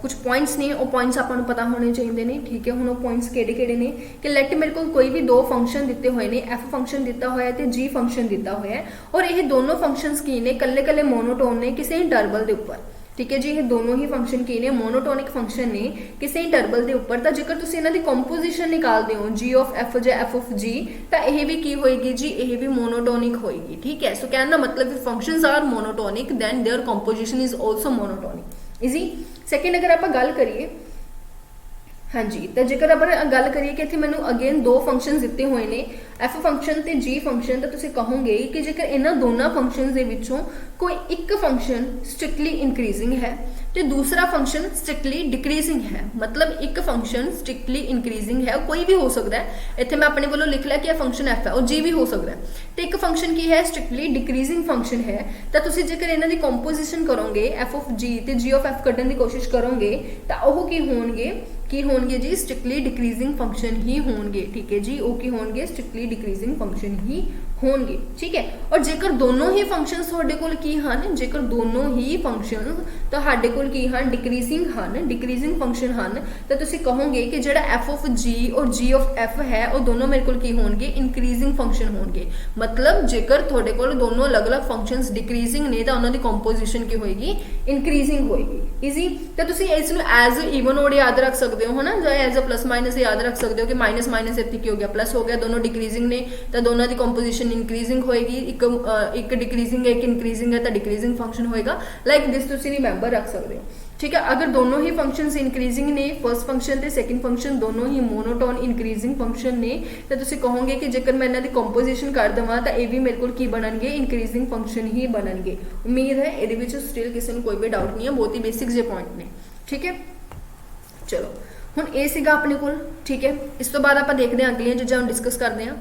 ਕੁਝ ਪੁਆਇੰਟਸ ਨੇ, ਉਹ ਪੁਆਇੰਟਸ ਆਪਾਂ ਨੂੰ ਪਤਾ ਹੋਣੇ ਚਾਹੀਦੇ ਨੇ, ਠੀਕ ਹੈ। ਹੁਣ ਉਹ ਪੁਆਇੰਟਸ ਕਿਹੜੇ ਕਿਹੜੇ ਨੇ ਕਿ ਲੈਟ ਮੇਰੇ ਕੋਲ ਕੋਈ ਵੀ ਦੋ ਫੰਕਸ਼ਨ ਦਿੱਤੇ ਹੋਏ ਨੇ, ਐਫ ਫੰਕਸ਼ਨ ਦਿੱਤਾ ਹੋਇਆ ਤੇ ਜੀ ਫੰਕਸ਼ਨ ਦਿੱਤਾ ਹੋਇਆ ਹੈ, ਔਰ ਇਹ ਦੋਨੋਂ ਫੰਕਸ਼ਨਸ ਕੀ ਨੇ, ਕੱਲੇ ਕੱਲੇ ਮੋਨੋਟੋਨ ਨੇ ਕਿਸੇ ਇੰਟਰਵਲ ਦੇ ਉੱਪਰ, ਠੀਕ ਹੈ ਜੀ। ਇਹ ਦੋਨੋਂ ਹੀ ਫੰਕਸ਼ਨ ਕੀ ਨੇ, ਮੋਨੋਟੋਨਿਕ ਫੰਕਸ਼ਨ ਨੇ ਕਿਸੇ ਇੰਟਰਵਲ ਦੇ ਉੱਪਰ। ਤਾਂ ਜੇਕਰ ਤੁਸੀਂ ਇਹਨਾਂ ਦੀ ਕੰਪੋਜੀਸ਼ਨ ਨਿਕਾਲਦੇ ਹੋ ਜੀ ਆਫ ਐਫ ਜਾਂ ਐਫ ਆਫ ਜੀ, ਤਾਂ ਇਹ ਵੀ ਕੀ ਹੋਏਗੀ ਜੀ, ਇਹ ਵੀ ਮੋਨੋਟੋਨਿਕ ਹੋਏਗੀ, ਠੀਕ ਹੈ। ਸੋ ਕਹਿਣ ਦਾ ਮਤਲਬ if functions are monotonic then there composition is also monotonic, easy. Second ਅਗਰ ਆਪਾਂ ਗੱਲ ਕਰੀਏ, ਹਾਂਜੀ, ਤਾਂ ਜੇਕਰ ਆਪਾਂ ਗੱਲ ਕਰੀਏ ਕਿ ਇੱਥੇ ਮੈਨੂੰ ਅਗੇਨ ਦੋ ਫੰਕਸ਼ਨਸ ਦਿੱਤੇ ਹੋਏ ਨੇ, ਐਫ ਫੰਕਸ਼ਨ ਤੇ ਜੀ ਫੰਕਸ਼ਨ, ਤਾਂ ਤੁਸੀਂ ਕਹੋਗੇ ਕਿ ਜੇਕਰ ਇਹਨਾਂ ਦੋਨਾਂ ਫੰਕਸ਼ਨਸ ਦੇ ਵਿੱਚੋਂ ਕੋਈ ਇੱਕ ਫੰਕਸ਼ਨ ਸਟ੍ਰਿਕਟਲੀ ਇਨਕਰੀਜ਼ਿੰਗ ਹੈ ਤੇ ਦੂਸਰਾ ਫੰਕਸ਼ਨ ਸਟ੍ਰਿਕਟਲੀ ਡਿਕਰੀਜ਼ਿੰਗ ਹੈ, ਮਤਲਬ ਇੱਕ ਫੰਕਸ਼ਨ ਸਟ੍ਰਿਕਟਲੀ ਇਨਕਰੀਜ਼ਿੰਗ ਹੈ, ਕੋਈ ਵੀ ਹੋ ਸਕਦਾ ਹੈ, ਇੱਥੇ ਮੈਂ ਆਪਣੇ ਵੱਲੋਂ ਲਿਖ ਲਿਆ ਕਿ ਇਹ ਫੰਕਸ਼ਨ ਐਫ ਹੈ, ਉਹ ਜੀ ਵੀ ਹੋ ਸਕਦਾ ਹੈ, ਤੇ ਇੱਕ ਫੰਕਸ਼ਨ ਕੀ ਹੈ, ਸਟ੍ਰਿਕਟਲੀ ਡਿਕਰੀਜ਼ਿੰਗ ਫੰਕਸ਼ਨ ਹੈ। ਤਾਂ ਤੁਸੀਂ ਜੇਕਰ ਇਹਨਾਂ ਦੀ ਕੰਪੋਜੀਸ਼ਨ ਕਰੋਗੇ, ਐਫ ਆਫ ਜੀ ਤੇ ਜੀ ਆਫ ਐਫ ਕੱਢਣ ਦੀ ਕੋਸ਼ਿਸ਼ ਕਰੋਗੇ, ਤਾਂ ਉਹ ਕੀ ਹੋਣਗੇ ਜੀ, ਸਟ੍ਰਿਕਟਲੀ ਡਿਕਰੀਜ਼ਿੰਗ ਫੰਕਸ਼ਨ ਹੀ ਹੋਣਗੇ, ਠੀਕ ਹੈ ਜੀ। ਉਹ ਕੀ ਹੋਣਗੇ, ਸਟ੍ਰਿਕਟਲੀ ਡਿਕਰੀਜ਼ਿੰਗ ਫੰਕਸ਼ਨ ਹੀ ਹੋਣਗੇ, ਠੀਕ ਹੈ। ਔਰ ਜੇਕਰ ਦੋਨੋਂ ਹੀ ਫੰਕਸ਼ਨਸ ਤੁਹਾਡੇ ਕੋਲ ਕੀ ਹਨ, ਜੇਕਰ ਦੋਨੋਂ ਹੀ ਫੰਕਸ਼ਨਸ ਤੁਹਾਡੇ ਕੋਲ ਕੀ ਹਨ, ਡਿਕਰੀਜ਼ਿੰਗ ਹਨ, ਡਿਕਰੀਜ਼ਿੰਗ ਫੰਕਸ਼ਨ ਹਨ, ਤਾਂ ਤੁਸੀਂ ਕਹੋਗੇ ਕਿ ਜਿਹੜਾ ਐਫ ਆਫ ਜੀ ਔਰ ਜੀ ਆਫ ਐਫ ਹੈ ਉਹ ਦੋਨੋਂ ਮੇਰੇ ਕੋਲ ਕੀ ਹੋਣਗੇ, ਇਨਕਰੀਜ਼ਿੰਗ ਫੰਕਸ਼ਨ ਹੋਣਗੇ। ਮਤਲਬ ਜੇਕਰ ਤੁਹਾਡੇ ਕੋਲ ਦੋਨੋਂ ਅਲੱਗ-ਅਲੱਗ ਫੰਕਸ਼ਨਸ ਡਿਕਰੀਜ਼ਿੰਗ ਨੇ ਤਾਂ ਉਹਨਾਂ ਦੀ ਕੰਪੋਜੀਸ਼ਨ ਕੀ ਹੋਏਗੀ, ਇਨਕਰੀਜ਼ਿੰਗ ਹੋਏਗੀ, ਈਜ਼ੀ। ਤਾਂ ਤੁਸੀਂ ਇਸ ਨੂੰ ਐਜ਼ ਈਵਨ ਓਡ ਯਾਦ ਰੱਖ ਸਕਦੇ ਹੋ, ਹਨਾ, ਜਾਂ ਐਜ਼ ਅ ਪਲੱਸ ਮਾਈਨਸ ਯਾਦ ਰੱਖ ਸਕਦੇ ਹੋ ਕਿ ਮਾਈਨਸ ਮਾਈਨਸ ਇੱਥੇ ਕੀ ਹੋ ਗਿਆ, ਪਲੱਸ ਹੋ ਗਿਆ, ਦੋਨੋਂ ਡਿਕਰੀਜ਼ਿੰਗ ਨੇ ਤਾਂ ਦੋਨਾਂ ਦੀ ਕੰਪੋਜੀਸ਼ਨ ਇਨਕਰੀਜ਼ਿੰਗ ਹੋਏਗੀ, ਇੱਕ ਡਿਕਰੀਜ਼ਿੰਗ ਹੈ ਇੱਕ ਇਨਕਰੀਜ਼ਿੰਗ ਹੈ ਤਾਂ ਡਿਕਰੀਜ਼ਿੰਗ ਫੰਕਸ਼ਨ ਹੋਏਗਾ, ਲਾਈਕ ਦਿਸ ਤੁਸੀਂ ਰਿਮੈਂਬਰ ਰੱਖ ਸਕਦੇ ਹੋ, ਠੀਕ ਹੈ। ਅਗਰ ਦੋਨੋਂ ਹੀ ਫੰਕਸ਼ਨਸ ਇਨਕਰੀਜ਼ਿੰਗ ਨੇ, ਫਰਸਟ ਫੰਕਸ਼ਨ ਤੇ ਸੈਕਿੰਡ ਫੰਕਸ਼ਨ ਦੋਨੋਂ ਹੀ ਮੋਨੋਟੋਨ ਇਨਕਰੀਜ਼ਿੰਗ ਫੰਕਸ਼ਨ ਨੇ, ਤਾਂ ਤੁਸੀਂ ਕਹੋਗੇ ਕਿ ਜੇਕਰ ਮੈਂ ਇਹਨਾਂ ਦੀ ਕੰਪੋਜੀਸ਼ਨ ਕਰ ਦੇਵਾਂ ਤਾਂ ਇਹ ਵੀ ਮੇਰੇ ਕੋਲ ਕੀ ਬਣਨਗੇ, ਇਨਕਰੀਜ਼ਿੰਗ ਫੰਕਸ਼ਨ ਹੀ ਬਣਨਗੇ। ਉਮੀਦ ਹੈ ਇਹਦੇ ਵਿੱਚ ਸਟਿਲ ਕਿਸੇ ਨੂੰ ਕੋਈ ਵੀ ਡਾਊਟ ਨਹੀਂ ਹੈ, ਬਹੁਤ ਹੀ ਬੇਸਿਕ ਜਿਹੇ ਪੁਆਇੰਟ ਨੇ, ਠੀਕ ਹੈ। ਚਲੋ ਹੁਣ ਇਹ ਸੀਗਾ ਆਪਣੇ ਕੋਲ, ਠੀਕ ਹੈ। ਇਸ ਤੋਂ ਬਾਅਦ ਆਪਾਂ ਦੇਖਦੇ ਹਾਂ ਅਗਲੀਆਂ ਚੀਜ਼ਾਂ ਨੂੰ ਡਿਸਕਸ ਕਰਦੇ ਹਾਂ।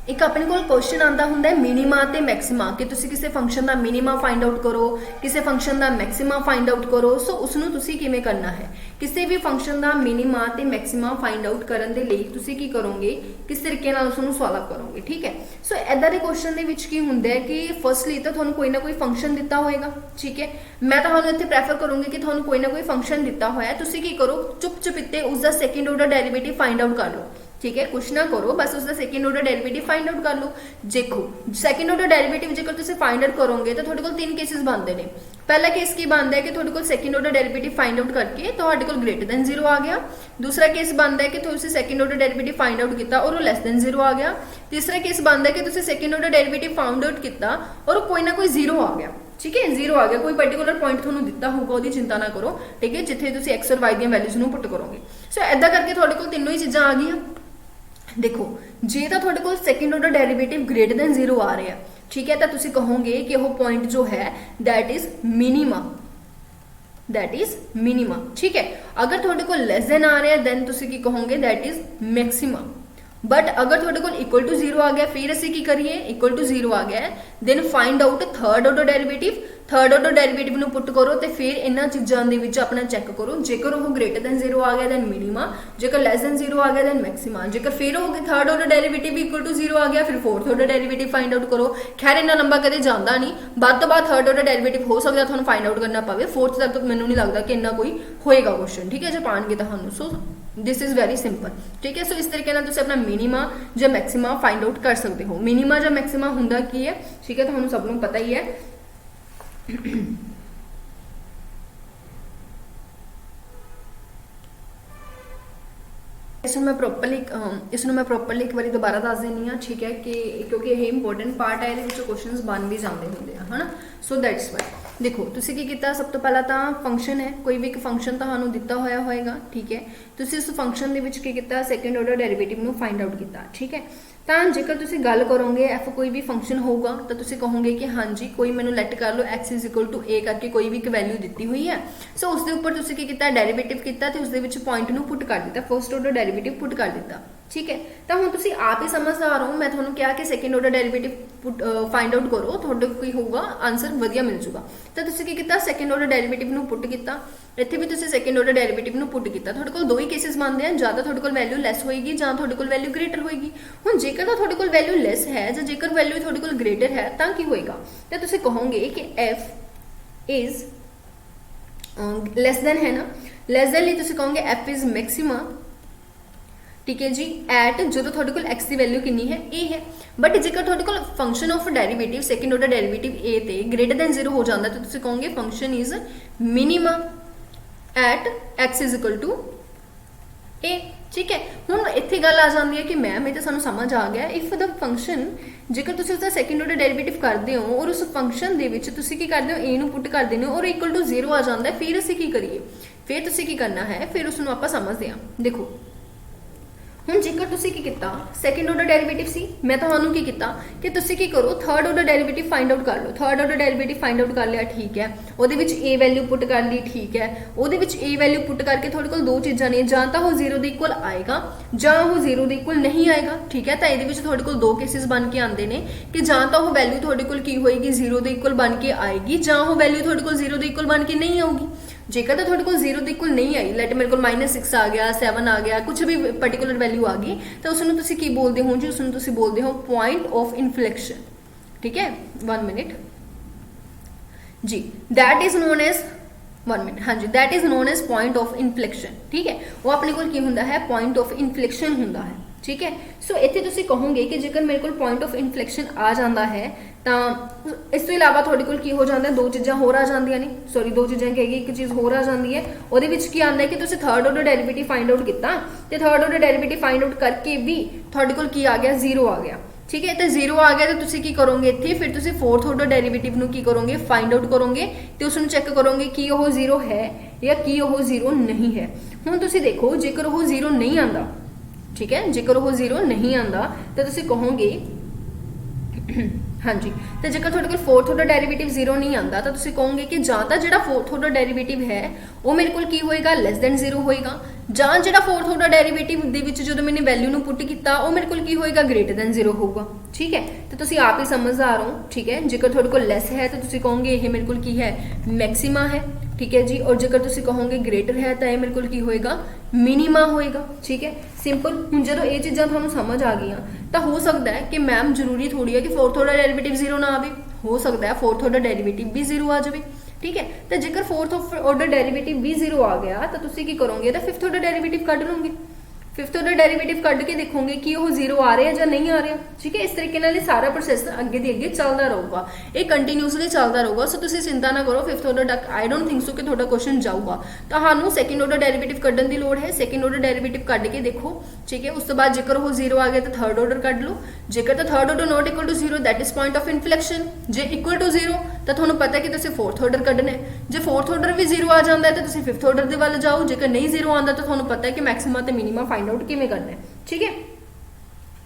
ਇੱਕ ਆਪਣੇ ਕੋਲ ਕੁਐਸਚਨ ਆਉਂਦਾ ਹੁੰਦਾ ਹੈ ਮਿਨੀਮਾ ਤੇ ਮੈਕਸਿਮਾ, ਕਿ ਤੁਸੀਂ ਕਿਸੇ ਫੰਕਸ਼ਨ ਦਾ ਮਿਨੀਮਾ ਫਾਈਂਡ ਆਊਟ ਕਰੋ, ਕਿਸੇ ਫੰਕਸ਼ਨ ਦਾ ਮੈਕਸਿਮਾ ਫਾਈਂਡ ਆਊਟ ਕਰੋ। ਸੋ ਉਸ ਨੂੰ ਤੁਸੀਂ ਕਿਵੇਂ ਕਰਨਾ ਹੈ, ਕਿਸੇ ਵੀ ਫੰਕਸ਼ਨ ਦਾ ਮਿਨੀਮਾ ਤੇ ਮੈਕਸਿਮਾ ਫਾਈਂਡ ਆਊਟ ਕਰਨ ਦੇ ਲਈ ਤੁਸੀਂ ਕੀ ਕਰੋਗੇ, ਕਿਸ ਤਰੀਕੇ ਨਾਲ ਉਸ ਨੂੰ ਸੋਲਵ ਕਰੋਗੇ, ਠੀਕ ਹੈ। ਸੋ ਇਦਾਂ ਦੇ ਕੁਐਸਚਨ ਦੇ ਵਿੱਚ ਕੀ ਹੁੰਦਾ ਹੈ ਕਿ ਫਸਟਲੀ ਤਾਂ ਤੁਹਾਨੂੰ ਕੋਈ ਨਾ ਕੋਈ ਫੰਕਸ਼ਨ ਦਿੱਤਾ ਹੋਏਗਾ, ਠੀਕ ਹੈ। ਮੈਂ ਤੁਹਾਨੂੰ ਇੱਥੇ ਪ੍ਰੈਫਰ ਕਰੂੰਗੀ ਕਿ ਤੁਹਾਨੂੰ ਕੋਈ ਨਾ ਕੋਈ ਫੰਕਸ਼ਨ ਦਿੱਤਾ ਹੋਇਆ, ਤੁਸੀਂ ਕੀ ਕਰੋ, ਚੁੱਪ ਚੁਪੀਤੇ ਉਸ ਦਾ second order derivative find out ਕਰ ਲਓ, ठीक है। कुछ ना करो, बस उसका second order derivative find out कर लो। देखो सेकंड ऑर्डर डेरिवेटिव जेकर तुसी फाइंड आउट करोगे तो तुहाडे कोल तीन केसेस बनते हैं। पहला केस की बनता है कि तुहाडे कोल second order derivative find out करके तुहाडे कोल ग्रेटर दैन 0 आ गया। दूसरा केस बनता है कि तुसी second order derivative find out किया और वो लेस दैन 0 आ गया। तीसरा केस बनता है कि तुसी second order derivative find out किया और कोई ना कोई 0 आ गया, ठीक है। 0 आ गया, कोई पर्टिकुलर पॉइंट तुहानू दिता होगा, उसकी चिंता ना करो, ठीक है, जिथे तुसी एक्स और वाई दी वैल्यूज नू पुट करोगे। सो इदा करके तुहाडे कोल तीनों ही चीज़ां आ गई। देखो जे तो तुहाडे कोल second order derivative greater than 0 आ रहा है, ठीक है, तो तुसी कहोगे कि वो पॉइंट जो है दैट इज मिनिमा, ठीक है। अगर तुहाडे कोल लेस दैन आ रहा है दैन तुसी की कहोगे दैट इज मैक्सिमा। बट अगर तुहाडे कोल इक्वल टू 0 आ गया, फिर असीं की करिए, इक्वल टू 0 आ गया then find out third order derivative. Third order derivative ਨੂੰ ਪੁੱਟ ਕਰੋ ਤੇ ਫਿਰ ਇਹਨਾਂ ਚੀਜ਼ਾਂ ਦੇ ਵਿੱਚ ਆਪਣਾ ਚੈੱਕ ਕਰੋ। ਜੇਕਰ ਉਹ ਗ੍ਰੇਟਰ ਦੈਨ 0 ਆ ਗਿਆ ਦੈਨ ਮਿਨੀਮਾ, ਜੇਕਰ ਲੈਸ ਦੈਨ 0 ਆ ਗਿਆ ਦੈਨ ਮੈਕਸਿਮਾ, ਜੇਕਰ ਫਿਰ ਉਹ third order derivative equal to 0 ਆ ਗਿਆ ਫਿਰ fourth order derivative find out ਕਰੋ। ਖੈਰ ਇੰਨਾ ਲੰਬਾ ਕਦੇ ਜਾਂਦਾ ਨਹੀਂ, ਵੱਧ ਤੋਂ ਵੱਧ ਥਰਡ ਆਰਡਰ ਡੈਰੀਵੇਟਿਵ ਹੋ ਸਕਦਾ ਤੁਹਾਨੂੰ ਫਾਈਂਡ ਆਊਟ ਕਰਨਾ ਪਵੇ, ਫੋਰਥ ਤੱਕ ਮੈਨੂੰ ਨਹੀਂ ਲੱਗਦਾ ਕਿ ਇੰਨਾ ਕੋਈ ਹੋਏਗਾ ਕੁਐਸਚਨ, ਠੀਕ ਹੈ ਜੇ ਪਾਣਗੇ ਤੁਹਾਨੂੰ। ਸੋ ਦਿਸ ਇਜ਼ ਵੈਰੀ ਸਿੰਪਲ, ਠੀਕ ਹੈ। ਸੋ ਇਸ ਤਰੀਕੇ ਨਾਲ ਤੁਸੀਂ ਆਪਣਾ ਮਿਨੀਮਾ ਜਾਂ ਮੈਕਸਿਮਾ ਫਾਈਂਡ ਆਊਟ ਕਰ ਸਕਦੇ ਹੋ। ਮਿਨੀਮਾ ਜਾਂ ਮੈਕਸਿਮਾ ਹੁੰਦਾ ਕੀ ਹੈ, ਠੀਕ ਹੈ, ਤੁਹਾਨੂੰ ਸਭ ਨੂੰ ਪਤਾ ਹੀ ਹੈ। इसमें मैं प्रॉपरली एक बार दोबारा दस देनी हाँ, ठीक है, कि क्योंकि यही इंपॉर्टेंट पार्ट है, ये क्वेश्चन बन भी जाते होंगे है ना। सो दैट्स वाई देखो तुसी की किया, सब तो पहला तो फंक्शन है, कोई भी एक फंक्शन तुहानू दिता होया होएगा, ठीक है। तुसी उस फंक्शन दे विच की किया, सैकेंड ऑर्डर डेरिवेटिव नू फाइंड आउट किया, ठीक है। तो जेकर तुसी गल करोगे एफ कोई भी फंक्शन होगा तो तुसी कहोगे कि हाँ जी कोई मैनू लैट कर लो एक्स इज इक्वल टू ए करके कोई भी एक वैल्यू दी हुई है। सो उसके उपर तुसी की किया, डेरिवेटिव किया तो उसदे विच पॉइंट नू पुट कर दिता, फर्स्ट ऑर्डर डेरिवेटिव पुट कर दिता, ठीक है। तो हुण तुसी आप ही समझदार हो, मैं तुहानू कहा कि second order derivative put find out करो, तुहाडे कोई होगा आंसर वधिया मिल जूगा। तो तुसी की किया, सैकेंड ऑर्डर डेरिवेटिव नू पुट किया, इत्थे भी तुसी सैकेंड ऑर्डर डेरिवेटिव नू पुट किया। तुहाडे कोल दो ही केसेस बनते हैं, जां तां तुहाडे कोल वैल्यू लैस होएगी जां तुहाडे कोल वैल्यू ग्रेटर होएगी। हुण जेकर तां तुहाडे कोल वैल्यू लैस है जां जेकर वैल्यू तुहाडे कोल ग्रेटर है तां की होएगा, तो तुसी कहोगे कि एफ इज लैस देन है ना, लैस देन लिए तुसी कहोगे एफ इज मैक्सिमा, ठीक है जी, एट जो तुहाडे कोल एक्स की वैल्यू कितनी है ए है। बट जेकर तुहाडे कोल function of derivative second order derivative ए ते ग्रेटर देन 0 हो जाता, तो तुसी कहोगे function is minima at x is equal to a, ठीक है। हुण इत्थे गल आ जाती है कि मैम ये तो सानू समझ आ गया, इफ द फंक्शन जेकर तुसी उसका सैकेंड ऑर्डर डेरिवेटिव करते हो और उस फंक्शन दे विच तुसी की करते हो ए नू पुट कर देने हो और इक्वल टू 0 आ जाता है, फिर असीं की करिए, फिर तुसी की करना है, फिर उसनू आपां समझदे हां। देखो हुण जेकर तुसी की किया, सैकेंड ऑर्डर डेरिवेटिव सी, मैं तुहानू की किया कि तुसी की करो third order derivative find out कर लो। Third order derivative find out कर लिया, ठीक है, उहदे विच ए वैल्यू पुट कर ली, ठीक है, उहदे विच ए वैल्यू पुट करके तुहाडे कोल दो चीज़ां ने, जां तां ओह 0 दे इक्वल आएगा जां ओह 0 दे इक्वल नहीं आएगा, ठीक है। तो इहदे विच तुहाडे कोल दो केसेस बन के आंदे ने कि जां तां ओह वैल्यू तुहाडे कोल की होएगी 0 दे इक्वल बन के आएगी जां ओह वैल्यू तुहाडे कोल 0 दे इक्वल बन के नहीं आऊगी। जेकर तो थोड़े को 0 के इक्वल नहीं आई, लेट मेरे को -6 आ गया, 7 आ गया, कुछ भी पर्टिकुलर वैल्यू आ गई, तो उसनू तुसी की बोलते हो जी, उसनू तुसी बोलते हो पॉइंट ऑफ इन्फ्लेक्शन, ठीक है। 1 मिनट जी, that is known as 1 minute, हाँ जी, that is known as point of inflection, ठीक है। वो अपने को हुंदा है पॉइंट ऑफ इन्फ्लेक्शन हुंदा है, ठीक है। सो इत्थे तुसी कहोगे कि जेकर मेरे को पॉइंट ऑफ इन्फ्लेक्शन आ जाता है तो इस तो इलावा थोड़े कोल की हो जाता है, दो चीज़ां होर आ जांदियां ने, सॉरी दो चीज़ां कहेगी, एक चीज़ होर आ जाती है। उहदे विच की आंदा है कि तुसी third order derivative find out किया, तो third order derivative find out करके भी थोड़े कोल की आ गया 0 आ गया, ठीक है। तो 0 आ गया तो तुसी की करोगे इत्थे, फिर तुसी फोर्थ ऑर्डर डेरिवेटिव नू की करोगे फाइंड आउट करोगे, तो उसनू चैक करोगे कि वह 0 है या कि वह 0 नहीं है। हुण तुसी देखो जेकर वह 0 नहीं आंदा, ठीक है, जेकर वह 0 नहीं आंदा तो तुसी कहोगे हाँ जी, तो जेकर थोड़े को फोर्थ ऑर्डर डेरिवेटिव 0 नहीं आता तो तुसी कहोगे कि जां तां जिहड़ा फोर्थ ऑर्डर डेरिवेटिव है वो मेरे को की होएगा लेस दैन 0 होएगा, जां जिहड़ा फोर्थ ऑर्डर डेरिवेटिव दे विच जदों मैंने वैल्यू नू पुट किया वो मेरे को की होएगा ग्रेटर दैन 0 होगा, ठीक है। तो तुसी आप ही समझदार हो, ठीक है। जेकर थोड़े को लेस है तो तुसी कहोगे ये मेरे को की है मैक्सिमा है, ठीक है जी, और जेकर तुसी कहोगे ग्रेटर है तो ये मेरे को की होएगा मिनिमा होएगा, ठीक है। सिंपल। हुण जदों ये चीज़ां तुहानूं समझ आ गई तो हो सकता है कि मैम जरूरी थोड़ी है कि फोर्थ ऑर्डर डेरिवेटिव 0 ना आवे, हो सकता है फोर्थ ऑर्डर डेरिवेटिव भी 0 आ जाए, ठीक है। तो जेकर फोर्थ ऑर्डर डेरिवेटिव भी 0 आ गया तो तुसी की करोगे तो फिफ्थ ऑर्डर डेरिवेटिव कढ लोगे, फिफ्थ ऑर्डर डेरिवेटिव कढ के देखोगे कि वो 0 आ रहा है या नहीं आ रहा, ठीक है। इस तरीके नाल सारा प्रोसैस अगे दी अगे चलता रहूगा, ये कंटीन्यूसली चलता रहूगा। सो तुसी चिंता ना करो, फिफ्थ ऑर्डर तक आई डोंट थिंक सो कि थोड़ा क्वेश्चन जाऊगा। तो हानू सैकेंड ऑर्डर डेरिवेटिव कढ़न की लोड़ है, सैकेंड ऑर्डर डेरिवेटिव कढ़ के देखो, ठीक है। उस तो बाद जेकर वो 0 आ गया तो थर्ड ऑर्डर कढ़ लो, जेकर तो third order not equal to 0 that is point of inflection, जे इक्वल टू 0 तो तुहानू पता है कि तुसी फोर्थ ऑर्डर कढ़ना है, जे फोर्थ ऑर्डर भी 0 आ जाता है तो तुसी फिफ्थ ऑर्डर के वाल जाओ, जेकर नहीं 0 आता तो तुहानू पता है कि मैक्सिमा ते मिनिमा फाइंड आउट किवें करना है, ठीक है,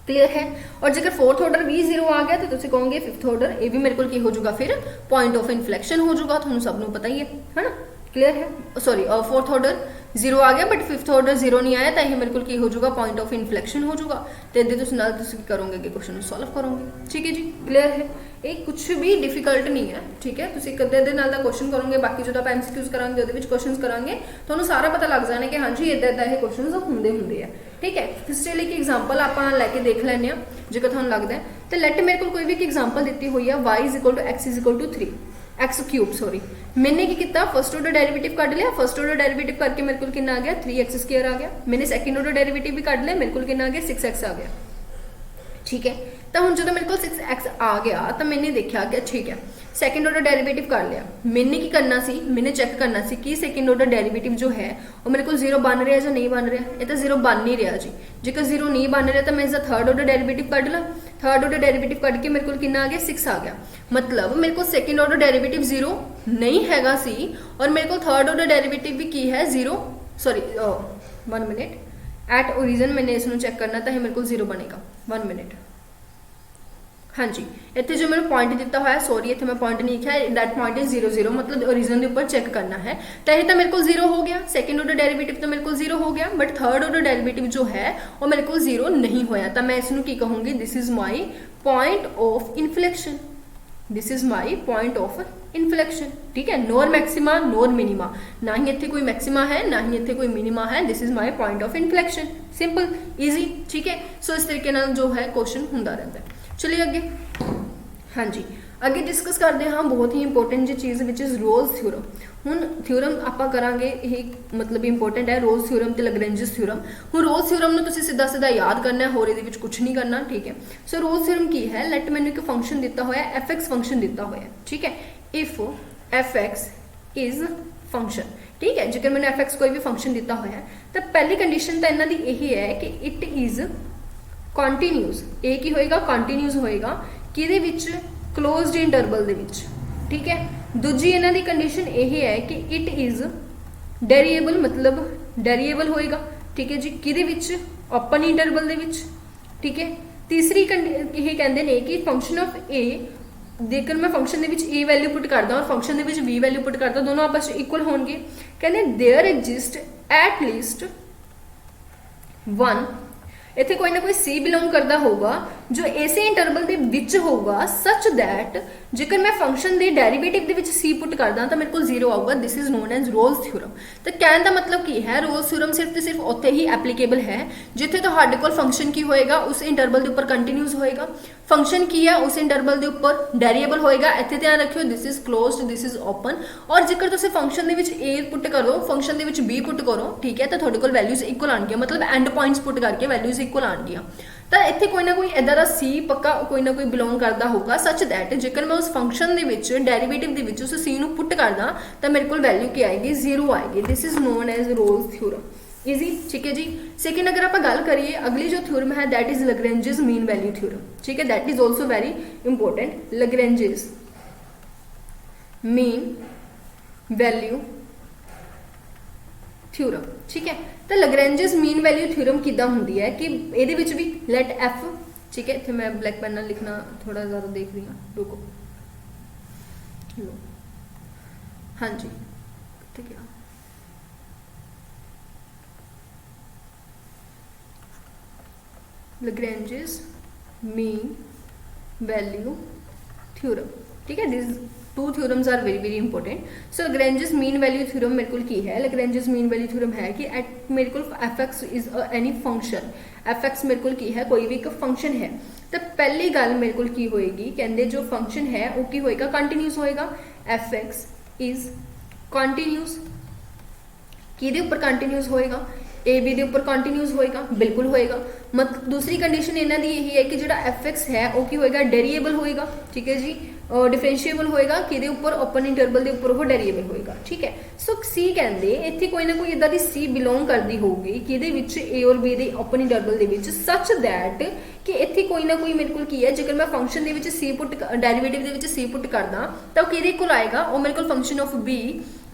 क्लियर है। और जेकर फोर्थ ऑर्डर भी 0 आ गया तो तुसी कहोगे फिफ्थ ऑर्डर ये भी मेरे को की हो जाएगा फिर पॉइंट ऑफ इन्फ्लेक्शन हो जाएगा, तुहानू सब नू पता ही है ना, क्लियर है, सॉरी फोर्थ ऑर्डर जीरो आ गया बट फिफ्थ ऑर्डर जीरो नहीं आया, तो यह मेरे को की हो जाऊगा पॉइंट ऑफ इनफ्लैक्शन हो जाऊगा। तो इधर तुम करोगे कि क्वेश्चन सॉल्व करोगे। ठीक है जी, क्लियर है, ये कुछ भी डिफिकल्ट नहीं है। ठीक है, तुम कदे दे नाल दा क्वेश्चन करोगे, बाकी जो आप MCQs करांगे ਉਹਦੇ ਵਿੱਚ क्वेश्चंस करांगे ਤੁਹਾਨੂੰ सारा पता लग जाना कि हाँ जी इदा इदा ये क्वेश्चंस ਹੁੰਦੇ ਹੁੰਦੇ ਆ। ठीक है, इसके लिए एक एग्जाम्पल आप लैके देख लैंने जेकर ਤੁਹਾਨੂੰ लगता है तो लैट मेरे को कोई भी एक एग्जाम्पल दी हुई है y = x = 3 x cube, sorry मैंने की किया फर्स्ट ऑर्डर डेरिवेटिव कट लिया, फर्स्ट ऑर्डर डेरिवेटिव करके मेरे को कितना आ गया 3x² आ गया। मैंने सेकंड ऑर्डर डेरिवेटिव भी कट लिया, मेरे को कितना आ गया 6x आ गया। ठीक है, तो हम जो मेरे को 6x आ गया तो मैंने देखा कि ठीक है सैकेंड ऑर्डर डेरिवेटिव कर लिया, मैंने की करना सी, मैंने चेक करना सी कि सैकेंड ऑर्डर डेरिवेटिव जो है वो मेरे को जीरो बन रहा या नहीं बन रहा। ये तो जीरो बन नहीं रहा जी, जेकर जीरो नहीं बन रहा तो मैं इसका थर्ड ऑर्डर डेरिवेटिव कट ला, थर्ड ऑर्डर डेरिवेटिव कट के मेरे को कितना आ गया 6 आ गया। मतलब मेरे को सैकेंड ऑर्डर डेरिवेटिव जीरो नहीं हैगा सी और मेरे को थर्ड ऑर्डर डेरिवेटिव भी की है zero, sorry 1 minute, at origin मैंने इसमें चेक करना तो मेरे को जीरो बनेगा। 1 मिनट, हाँ जी, इतने जो मैंने पॉइंट दिता हुआ है, सॉरी इतने मैं पॉइंट नहीं लिखा है, दैट पॉइंट इज 0 0, मतलब ओरिजिन के ऊपर चेक करना है। तो यह तो मेरे को जीरो हो गया, सेकंड ऑर्डर डेरिवेटिव तो मेरे को जीरो हो गया, बट थर्ड ऑर्डर डेरिवेटिव जो है वो मेरे को जीरो नहीं होया। तो मैं इसमें की कहूँगी this is my point of inflection, this is my point of inflection. ठीक है, नोर मैक्सिमा नोर मिनिमा, ना ही इतने कोई मैक्सिमा है ना ही इतने कोई मिनिमा है, this is my point of inflection, simple easy. ठीक है, सो इस तरीके जो है क्वेश्चन होंदा रहता है। चलिए अगे, हाँ जी अगे डिस्कस करते हैं बहुत ही इंपॉर्टेंट जी चीज़ विच इज़ रोल्स थ्योरम। हुण थ्योरम आपां करांगे, ये मतलब इंपॉर्टेंट है रोल्स थ्योरम ते लैग्रेंजेस थ्योरम। हुण रोल्स थ्योरम नूं तुसीं सीधा सीधा याद करना है, होर इहदे विच कुछ नहीं करना। ठीक है, सो रोल्स थ्योरम की है, लैट मैनूं एक फंक्शन दिता होया f(x) फंक्शन दिता होया। ठीक है, इफ f(x) इज फंक्शन, ठीक है, जेकर मैंने f(x) कोई भी फंक्शन दिता होया तो पहली कंडीशन तो इन्हां दी यही है कि इट इज़ कॉन्टीन्यूस, ए की होएगा कॉन्टीन्यूस होएगा किहदे विच क्लोज्ड इंटरवल दे विच। ठीक है, दूजी इन्हां दी कंडीशन यही है कि इट इज़ डेरिएबल, मतलब डेरिएबल होएगा। ठीक है जी, किहदे विच ओपन इंटरवल दे विच। ठीक है, तीसरी यही कहते हैं कि फंक्शन ऑफ ए, जेकर मैं फंक्शन दे विच ए वैल्यू पुट करदा और फंक्शन दे विच बी वैल्यू पुट करदा, दोनों आपस में इक्वल होणगे। कहते there exist at least one, इत्थे कोई ना कोई सी बिलोंग करता होगा जो ऐसे इंटरवल दे विच होगा सच दैट जेकर मैं फंक्शन दे डेरिवेटिव दे विच सी पुट करदा तो मेरे को जीरो आऊगा। This is known as Rolle's theorem. तो कहने का मतलब की है रोल्स थ्योरम सिर्फ तो सिर्फ उत्थे ही एप्लीकेबल है जिथे तुहाडे कोल फंक्शन की होएगा उस इंटरवल के ऊपर कंटीन्यूस होएगा, फंक्शन की है उस इंटरवल के ऊपर डेरिएबल होएगा। इत्थे ध्यान रखियो this is closed, this is open. और जेकर तुसीं फंक्शन दे विच ए पुट करो, फंक्शन दे विच बी पुट करो, ठीक है, तो तुहाडे कोल वैल्यूज इक्वल आउणगियां, मतलब एंड पॉइंट्स पुट करके वैल्यूज इक्वल आउणगियां। तो इत्थे कोई ना कोई इदा दा सी पक्का कोई ना कोई बिलोंग करता होगा सच दैट जेकर मैं उस फंक्शन दे विच डेरिवेटिव दे विच उस सी नूं पुट करदा तो मेरे कोल वैल्यू की आएगी जीरो आएगी। This is known as Rolle's theorem. Easy, ठीक है जी। सेकेंड अगर आप गल करिए अगली जो थ्योरम है that is Lagrange's mean value theorem. ठीक है, that is also very important. Lagrange's mean value theorem. ठीक है, तो लैग्रेंजेस मीन वैल्यू थ्योरम किदां हुंदी है कि इहदे विच भी लेट एफ, ठीक है, इत्थे मैं ब्लैक पेन नाल लिखना थोड़ा ज़्यादा देख रही हूँ, रुको, हाँ जी ठीक है। लैग्रेंजेस मीन वैल्यू थ्योरम, ठीक है, this two theorems are very very important. So Lagrange's mean value theorem मेरे को की है, लैग्रेंजेस मीन वैल्यू थ्योरम है कि एट मेरे को f(x) is any function, f(x) मेरे को की है कोई भी एक फंक्शन है। तो पहली गल मेरे को की होएगी, कहते जो फंक्शन है वो की होएगा कंटीन्यूस होएगा। f(x) इज कंटीन्यूस, किहदे ऊपर कंटीन्यूस होएगा, ए बी दे ऊपर कंटीन्यूस होएगा, बिल्कुल होएगा। मतलब दूसरी कंडीशन इन्हां दी यही है कि जो f(x) है वो की होएगा डेरिएबल होएगा, ठीक है जी, डिफरेंशिएबल होएगा किहदे ऊपर ओपन इंटरवल दे ऊपर वो डेरिएबल होएगा। ठीक है, सो सी कहंदे इत्थे कोई ना कोई इदां दी सी बिलोंग करदी होगी किहदे विच ए और बी दे ओपन इंटरवल दे विच सच दैट कि इत्थे कोई ना कोई मेरे को की है जेकर मैं फंक्शन दे विच सी पुट डेरिवेटिव दे विच सी पुट करदा तो किहदे कोल आएगा वो मेरे को function of b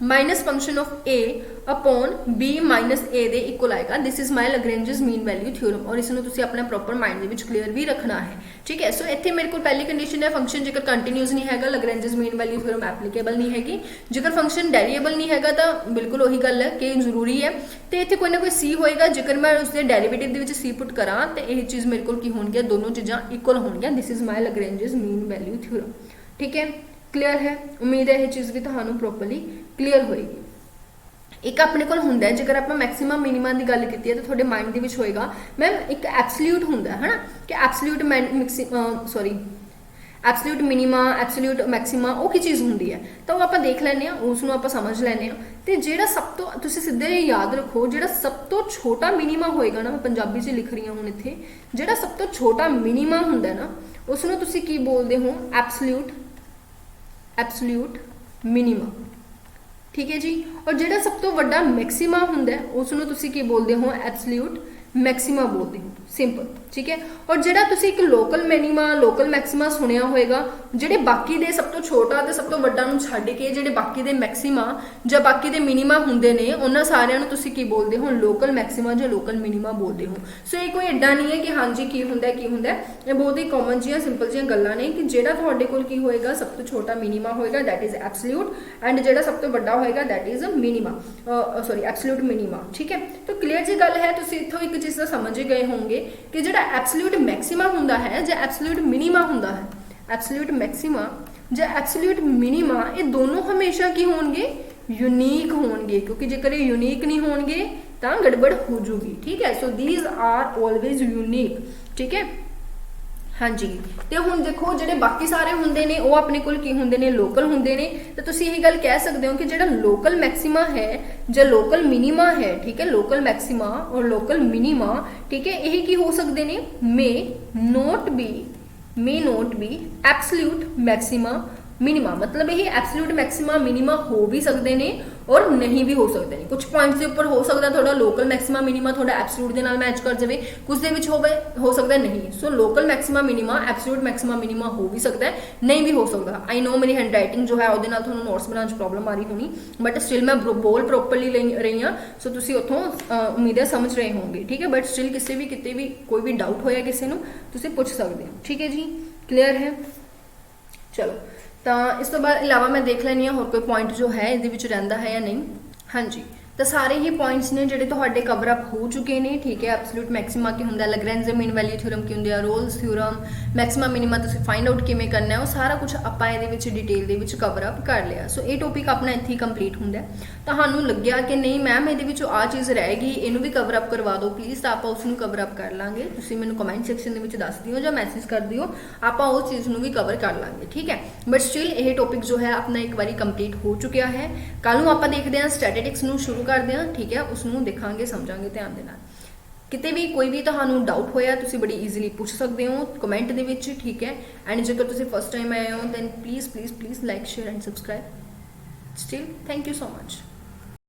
minus function of a upon b minus a दे इक्वल आएगा। This is my Lagrange's mean value theorem. और ਇਸ ਨੂੰ ਤੁਸੀਂ ਆਪਣਾ ਪ੍ਰੋਪਰ ਮਾਈਂਡ ਦੇ ਵਿੱਚ ਕਲੀਅਰ ਵੀ ਰੱਖਣਾ ਹੈ। ਠੀਕ ਹੈ, ਸੋ ਇੱਥੇ ਮੇਰੇ ਕੋਲ ਪਹਿਲੀ ਕੰਡੀਸ਼ਨ ਹੈ ਫੰਕਸ਼ਨ ਜੇਕਰ ਕੰਟੀਨਿਊਸ ਨਹੀਂ ਹੈਗਾ ਲੈਗਰੈਂਜਸ ਮੀਨ ਵੈਲਿਊ ਥਿਓਰਮ ਐਪਲੀਕੇਬਲ ਨਹੀਂ ਹੈਗੀ। ਜੇਕਰ ਫੰਕਸ਼ਨ ਡੈਰੀਵੇਬਲ ਨਹੀਂ ਹੈਗਾ ਤਾਂ ਬਿਲਕੁਲ ਉਹੀ ਗੱਲ ਹੈ ਕਿ ਜ਼ਰੂਰੀ ਹੈ ਤੇ ਇੱਥੇ ਕੋਈ ਨਾ ਕੋਈ ਸੀ ਹੋਏਗਾ। ਜੇਕਰ ਮੈਂ ਉਸਦੇ ਡੈਰੀਵੇਟਿਵ ਦੇ ਵਿੱਚ ਸੀ ਪੁੱਟ ਕਰਾਂ ਤੇ ਇਹ ਚੀਜ਼ ਮੇਰੇ ਕੋਲ ਕੀ ਹੋਣਗੀਆਂ, ਦੋਨੋਂ ਚੀਜ਼ਾਂ ਇਕੁਅਲ ਹੋਣਗੀਆਂ। This is my Lagrange's mean value theorem. ਠੀਕ ਹੈ, ਕਲੀਅਰ ਹੈ। ਉਮੀਦ ਹੈ ਇਹ ਚੀਜ਼ ਵੀ ਤੁਹਾਨੂੰ ਪ੍ਰੋਪਰਲੀ ਕਲੀਅਰ ਹੋਏਗੀ। ਇੱਕ ਆਪਣੇ ਕੋਲ ਹੁੰਦਾ ਜੇਕਰ ਆਪਾਂ ਮੈਕਸਿਮਮ ਮਿਨੀਮਾ ਦੀ ਗੱਲ ਕੀਤੀ ਹੈ ਤਾਂ ਤੁਹਾਡੇ ਮਾਈਂਡ ਦੇ ਵਿੱਚ ਹੋਏਗਾ ਮੈਮ ਇੱਕ ਐਬਸੋਲਿਊਟ ਹੁੰਦਾ ਹੈ ਨਾ ਕਿ ਐਬਸੋਲਿਊਟ ਐਬਸੋਲਿਊਟ ਮਿਨੀਮਾ ਐਬਸੋਲਿਊਟ ਮੈਕਸਿਮਾ ਉਹ ਕੀ ਚੀਜ਼ ਹੁੰਦੀ ਹੈ, ਤਾਂ ਉਹ ਆਪਾਂ ਦੇਖ ਲੈਂਦੇ ਹਾਂ, ਉਸ ਨੂੰ ਆਪਾਂ ਸਮਝ ਲੈਂਦੇ ਹਾਂ। ਤੇ ਜਿਹੜਾ ਸਭ ਤੋਂ ਤੁਸੀਂ ਸਿੱਧੇ ਯਾਦ ਰੱਖੋ ਜਿਹੜਾ ਸਭ ਤੋਂ ਛੋਟਾ ਮਿਨੀਮਾ ਹੋਏਗਾ ਨਾ, ਮੈਂ ਪੰਜਾਬੀ 'ਚ ਲਿਖ ਰਹੀ ਹਾਂ ਹੁਣ ਇੱਥੇ, ਜਿਹੜਾ ਸਭ ਤੋਂ ਛੋਟਾ ਮਿਨੀਮਾ ਹੁੰਦਾ ਨਾ ਉਸ ਨੂੰ ਤੁਸੀਂ ਕੀ ਬੋਲਦੇ ਹੋ, ਐਬਸੋਲਿਊਟ ਮਿਨੀਮਾ। ਠੀਕ ਹੈ ਜੀ, ਔਰ ਜਿਹੜਾ ਸਭ ਤੋਂ ਵੱਡਾ ਮੈਕਸਿਮਾ ਹੁੰਦਾ ਉਸ ਨੂੰ ਤੁਸੀਂ ਕੀ ਬੋਲਦੇ ਹੋ, ਐਬਸੋਲਿਊਟ ਮੈਕਸਿਮਾ ਬੋਲਦੇ ਹੋ, ਸਿੰਪਲ। ਠੀਕ ਹੈ, ਔਰ ਜਿਹੜਾ ਤੁਸੀਂ ਇੱਕ ਲੋਕਲ ਮਿਨੀਮਾ ਲੋਕਲ ਮੈਕਸਿਮਾ ਸੁਣਿਆ ਹੋਏਗਾ, ਜਿਹੜੇ ਬਾਕੀ ਦੇ ਸਭ ਤੋਂ ਛੋਟਾ ਤੇ ਸਭ ਤੋਂ ਵੱਡਾ ਨੂੰ ਛੱਡ ਕੇ ਜਿਹੜੇ ਬਾਕੀ ਦੇ ਮੈਕਸਿਮਾ ਜਾਂ ਬਾਕੀ ਦੇ ਮਿਨੀਮਾ ਹੁੰਦੇ ਨੇ ਉਹਨਾਂ ਸਾਰਿਆਂ ਨੂੰ ਤੁਸੀਂ ਕੀ ਬੋਲਦੇ ਹੋ, ਲੋਕਲ ਮੈਕਸਿਮਾ ਜਾਂ ਲੋਕਲ ਮਿਨੀਮਾ ਬੋਲਦੇ ਹੋ। ਸੋ ਇਹ ਕੋਈ ਐਡਾ ਨਹੀਂ ਹੈ ਕਿ ਹਾਂਜੀ ਕੀ ਹੁੰਦਾ ਇਹ ਬਹੁਤ ਹੀ ਕਾਮਨ ਜਿਹੀਆਂ ਸਿੰਪਲ ਜਿਹੀਆਂ ਗੱਲਾਂ ਨੇ ਕਿ ਜਿਹੜਾ ਤੁਹਾਡੇ ਕੋਲ ਕੀ ਹੋਏਗਾ, ਸਭ ਤੋਂ ਛੋਟਾ ਮਿਨੀਮਾ ਹੋਏਗਾ ਦੈਟ ਇਜ਼ ਐਬਸੋਲਿਊਟ ਐਂਡ ਜਿਹੜਾ ਸਭ ਤੋਂ ਵੱਡਾ ਹੋਏਗਾ ਦੈਟ ਇਜ਼ ਮਿਨੀਮਾ ਐਬਸੋਲਿਊਟ ਮਿਨੀਮਾ। ਠੀਕ ਹੈ, ਤਾਂ ਕਲੀਅਰ ਜੀ ਗੱਲ ਹੈ। ਤੁਸੀਂ ਇੱਥੋਂ ਇੱਕ ਚੀਜ਼ ਤਾਂ ਸਮਝ ਹੀ ਗਏ ਹੋਵੋਗੇ ਕਿ ਜਿਹੜਾ ਐਬਸੋਲਿਊਟ ਮੈਕਸਿਮਾ ਹੁੰਦਾ ਹੈ ਜਾਂ ਐਬਸੋਲਿਊਟ ਮਿਨੀਮਾ ਹੁੰਦਾ ਹੈ, ਐਬਸੋਲਿਊਟ ਮੈਕਸਿਮਾ ਜਾਂ ਐਬਸੋਲਿਊਟ ਮਿਨੀਮਾ ਇਹ ਦੋਨੋਂ ਹਮੇਸ਼ਾ ਕੀ ਹੋਣਗੇ, ਯੂਨੀਕ ਹੋਣਗੇ, ਕਿਉਂਕਿ ਜੇਕਰ ਇਹ ਯੂਨੀਕ ਨਹੀਂ ਹੋਣਗੇ ਤਾਂ ਗੜਬੜ ਹੋ ਜੂਗੀ। ਠੀਕ ਹੈ, so these are always unique. ਠੀਕ ਹੈ, ਹਾਂਜੀ। ਤੇ ਹੁਣ ਦੇਖੋ ਜਿਹੜੇ ਬਾਕੀ ਸਾਰੇ ਹੁੰਦੇ ਨੇ ਉਹ ਆਪਣੇ ਕੋਲ ਕੀ ਹੁੰਦੇ ਨੇ, ਲੋਕਲ ਹੁੰਦੇ ਨੇ। ਤਾਂ ਤੁਸੀਂ ਇਹ ਗੱਲ ਕਹਿ ਸਕਦੇ ਹੋ ਕਿ ਜਿਹੜਾ ਲੋਕਲ ਮੈਕਸਿਮਾ ਹੈ ਜਾਂ ਲੋਕਲ ਮਿਨੀਮਾ ਹੈ, ਠੀਕ ਹੈ, ਲੋਕਲ ਮੈਕਸਿਮਾ ਔਰ ਲੋਕਲ ਮਿਨੀਮਾ, ਠੀਕ ਹੈ, ਇਹ ਕੀ ਹੋ ਸਕਦੇ ਨੇ, may not be absolute Maxima ਮਿਨੀਮਾ। ਮਤਲਬ ਇਹ ਐਬਸੋਲਿਊਟ ਮੈਕਸਿਮਾ ਮਿਨੀਮਾ ਹੋ ਵੀ ਸਕਦੇ ਨੇ ਔਰ ਨਹੀਂ ਵੀ ਹੋ ਸਕਦੇ ਨੇ। ਕੁਝ ਪੁਆਇੰਟਸ ਦੇ ਉੱਪਰ ਹੋ ਸਕਦਾ ਤੁਹਾਡਾ ਲੋਕਲ ਮੈਕਸਿਮਾ ਮਿਨੀਮਾ ਤੁਹਾਡਾ ਐਬਸੋਲਿਊਟ ਦੇ ਨਾਲ ਮੈਚ ਕਰ ਜਾਵੇ, ਕੁਝ ਦੇ ਵਿੱਚ ਹੋ ਸਕਦਾ ਨਹੀਂ। ਸੋ ਲੋਕਲ ਮੈਕਸਿਮਾ ਮਿਨੀਮਾ ਐਬਸੋਲਿਊਟ ਮੈਕਸਿਮਾ ਮਿਨੀਮਾ ਹੋ ਵੀ ਸਕਦਾ ਹੈ, ਨਹੀਂ ਵੀ ਹੋ ਸਕਦਾ। ਆਈ ਨੋ ਮੇਰੀ ਹੈਂਡ ਰਾਈਟਿੰਗ ਜੋ ਹੈ ਉਹਦੇ ਨਾਲ ਤੁਹਾਨੂੰ ਨੋਟਸ ਬਣਾਉਣ 'ਚ ਪ੍ਰੋਬਲਮ ਆ ਰਹੀ ਹੋਣੀ, ਬਟ ਸਟਿਲ ਮੈਂ ਬੋਲ ਪ੍ਰੋਪਰਲੀ ਰਹੀ ਹਾਂ। ਸੋ ਤੁਸੀਂ ਉੱਥੋਂ ਉਮੀਦ ਹੈ ਸਮਝ ਰਹੇ ਹੋਵੋਗੇ। ਠੀਕ ਹੈ, ਬਟ ਸਟਿਲ ਕਿਤੇ ਵੀ ਕੋਈ ਵੀ ਡਾਊਟ ਹੋਇਆ ਕਿਸੇ ਨੂੰ ਤੁਸੀਂ ਪੁੱਛ ਸਕਦੇ ਹੋ। ਠੀਕ ਹੈ ਜੀ, ਕਲੀਅਰ ਹੈ। ਚਲੋ, ਤਾਂ ਇਸ ਤੋਂ ਬਾਅਦ ਇਲਾਵਾ ਮੈਂ ਦੇਖ ਲੈਂਦੀ ਹਾਂ ਹੋਰ ਕੋਈ ਪੁਆਇੰਟ ਜੋ ਹੈ ਇਹਦੇ ਵਿੱਚ ਰਹਿੰਦਾ ਹੈ ਜਾਂ ਨਹੀਂ। ਹਾਂਜੀ, ਤਾਂ ਸਾਰੇ ਹੀ ਪੁਆਇੰਟਸ ਨੇ ਜਿਹੜੇ ਤੁਹਾਡੇ ਕਵਰ ਅਪ ਹੋ ਚੁੱਕੇ ਨੇ। ਠੀਕ ਹੈ, ਐਬਸੋਲਿਊਟ ਮੈਕਸਿਮਾ ਕੀ ਹੁੰਦਾ, ਲੈਗਰੈਂਜ ਮੀਨ ਵੈਲਿਊ ਥਿਓਰਮ ਕੀ ਹੁੰਦੀ ਆ, ਰੋਲਸ ਥਿਓਰਮ, ਮੈਕਸਿਮਾ ਮਿਨੀਮਾ ਤੁਸੀਂ ਫਾਈਂਡ ਆਊਟ ਕਿਵੇਂ ਕਰਨਾ ਹੈ, ਉਹ ਸਾਰਾ ਕੁਝ ਆਪਾਂ ਇਹਦੇ ਵਿੱਚ ਡਿਟੇਲ ਦੇ ਵਿੱਚ ਕਵਰ ਅਪ ਕਰ ਲਿਆ। ਸੋ ਇਹ ਟੌਪਿਕ ਆਪਣਾ ਇੱਥੇ ਹੀ ਕੰਪਲੀਟ ਹੁੰਦਾ। ਤੁਹਾਨੂੰ ਲੱਗਿਆ ਕਿ ਨਹੀਂ ਮੈਮ ਇਹਦੇ ਵਿੱਚੋਂ ਆਹ ਚੀਜ਼ ਰਹਿ ਗਈ, ਇਹਨੂੰ ਵੀ ਕਵਰ ਅਪ ਕਰਵਾ ਦਿਓ ਪਲੀਜ਼, ਤਾਂ ਆਪਾਂ ਉਸ ਨੂੰ ਕਵਰ ਅਪ ਕਰ ਲਾਂਗੇ। ਤੁਸੀਂ ਮੈਨੂੰ ਕਮੈਂਟ ਸੈਕਸ਼ਨ ਦੇ ਵਿੱਚ ਦੱਸ ਦਿਓ ਜਾਂ ਮੈਸੇਜ ਕਰ ਦਿਓ, ਆਪਾਂ ਉਸ ਚੀਜ਼ ਨੂੰ ਵੀ ਕਵਰ ਕਰ ਲਾਂਗੇ। ਠੀਕ ਹੈ, ਬਟ ਸਟਿਲ ਇਹ ਟੌਪਿਕ ਜੋ ਹੈ ਆਪਣਾ ਇੱਕ ਵਾਰੀ ਕੰਪਲੀਟ ਹੋ ਚੁੱਕਿਆ ਹੈ। ਕੱਲ ਨੂੰ ਆਪਾਂ ਦੇਖਦੇ ਹਾਂ ਸਟੈਟਿਸਟਿਕਸ ਨੂੰ ਸ਼ੁਰੂ ਕਰਦੇ ਹਾਂ। ਠੀਕ ਹੈ, ਉਸ ਨੂੰ ਦੇਖਾਂਗੇ, ਸਮਝਾਂਗੇ ਧਿਆਨ ਦੇ ਨਾਲ। ਕਿਤੇ ਵੀ ਕੋਈ ਵੀ ਤੁਹਾਨੂੰ ਡਾਊਟ ਹੋਇਆ ਤੁਸੀਂ ਬੜੀ ਈਜ਼ੀਲੀ ਪੁੱਛ ਸਕਦੇ ਹੋ ਕਮੈਂਟ ਦੇ ਵਿੱਚ। ਠੀਕ ਹੈ, ਐਂਡ ਜੇਕਰ ਤੁਸੀਂ ਫਸਟ ਟਾਈਮ ਆਏ ਹੋ then please like share and subscribe. Still thank you so much.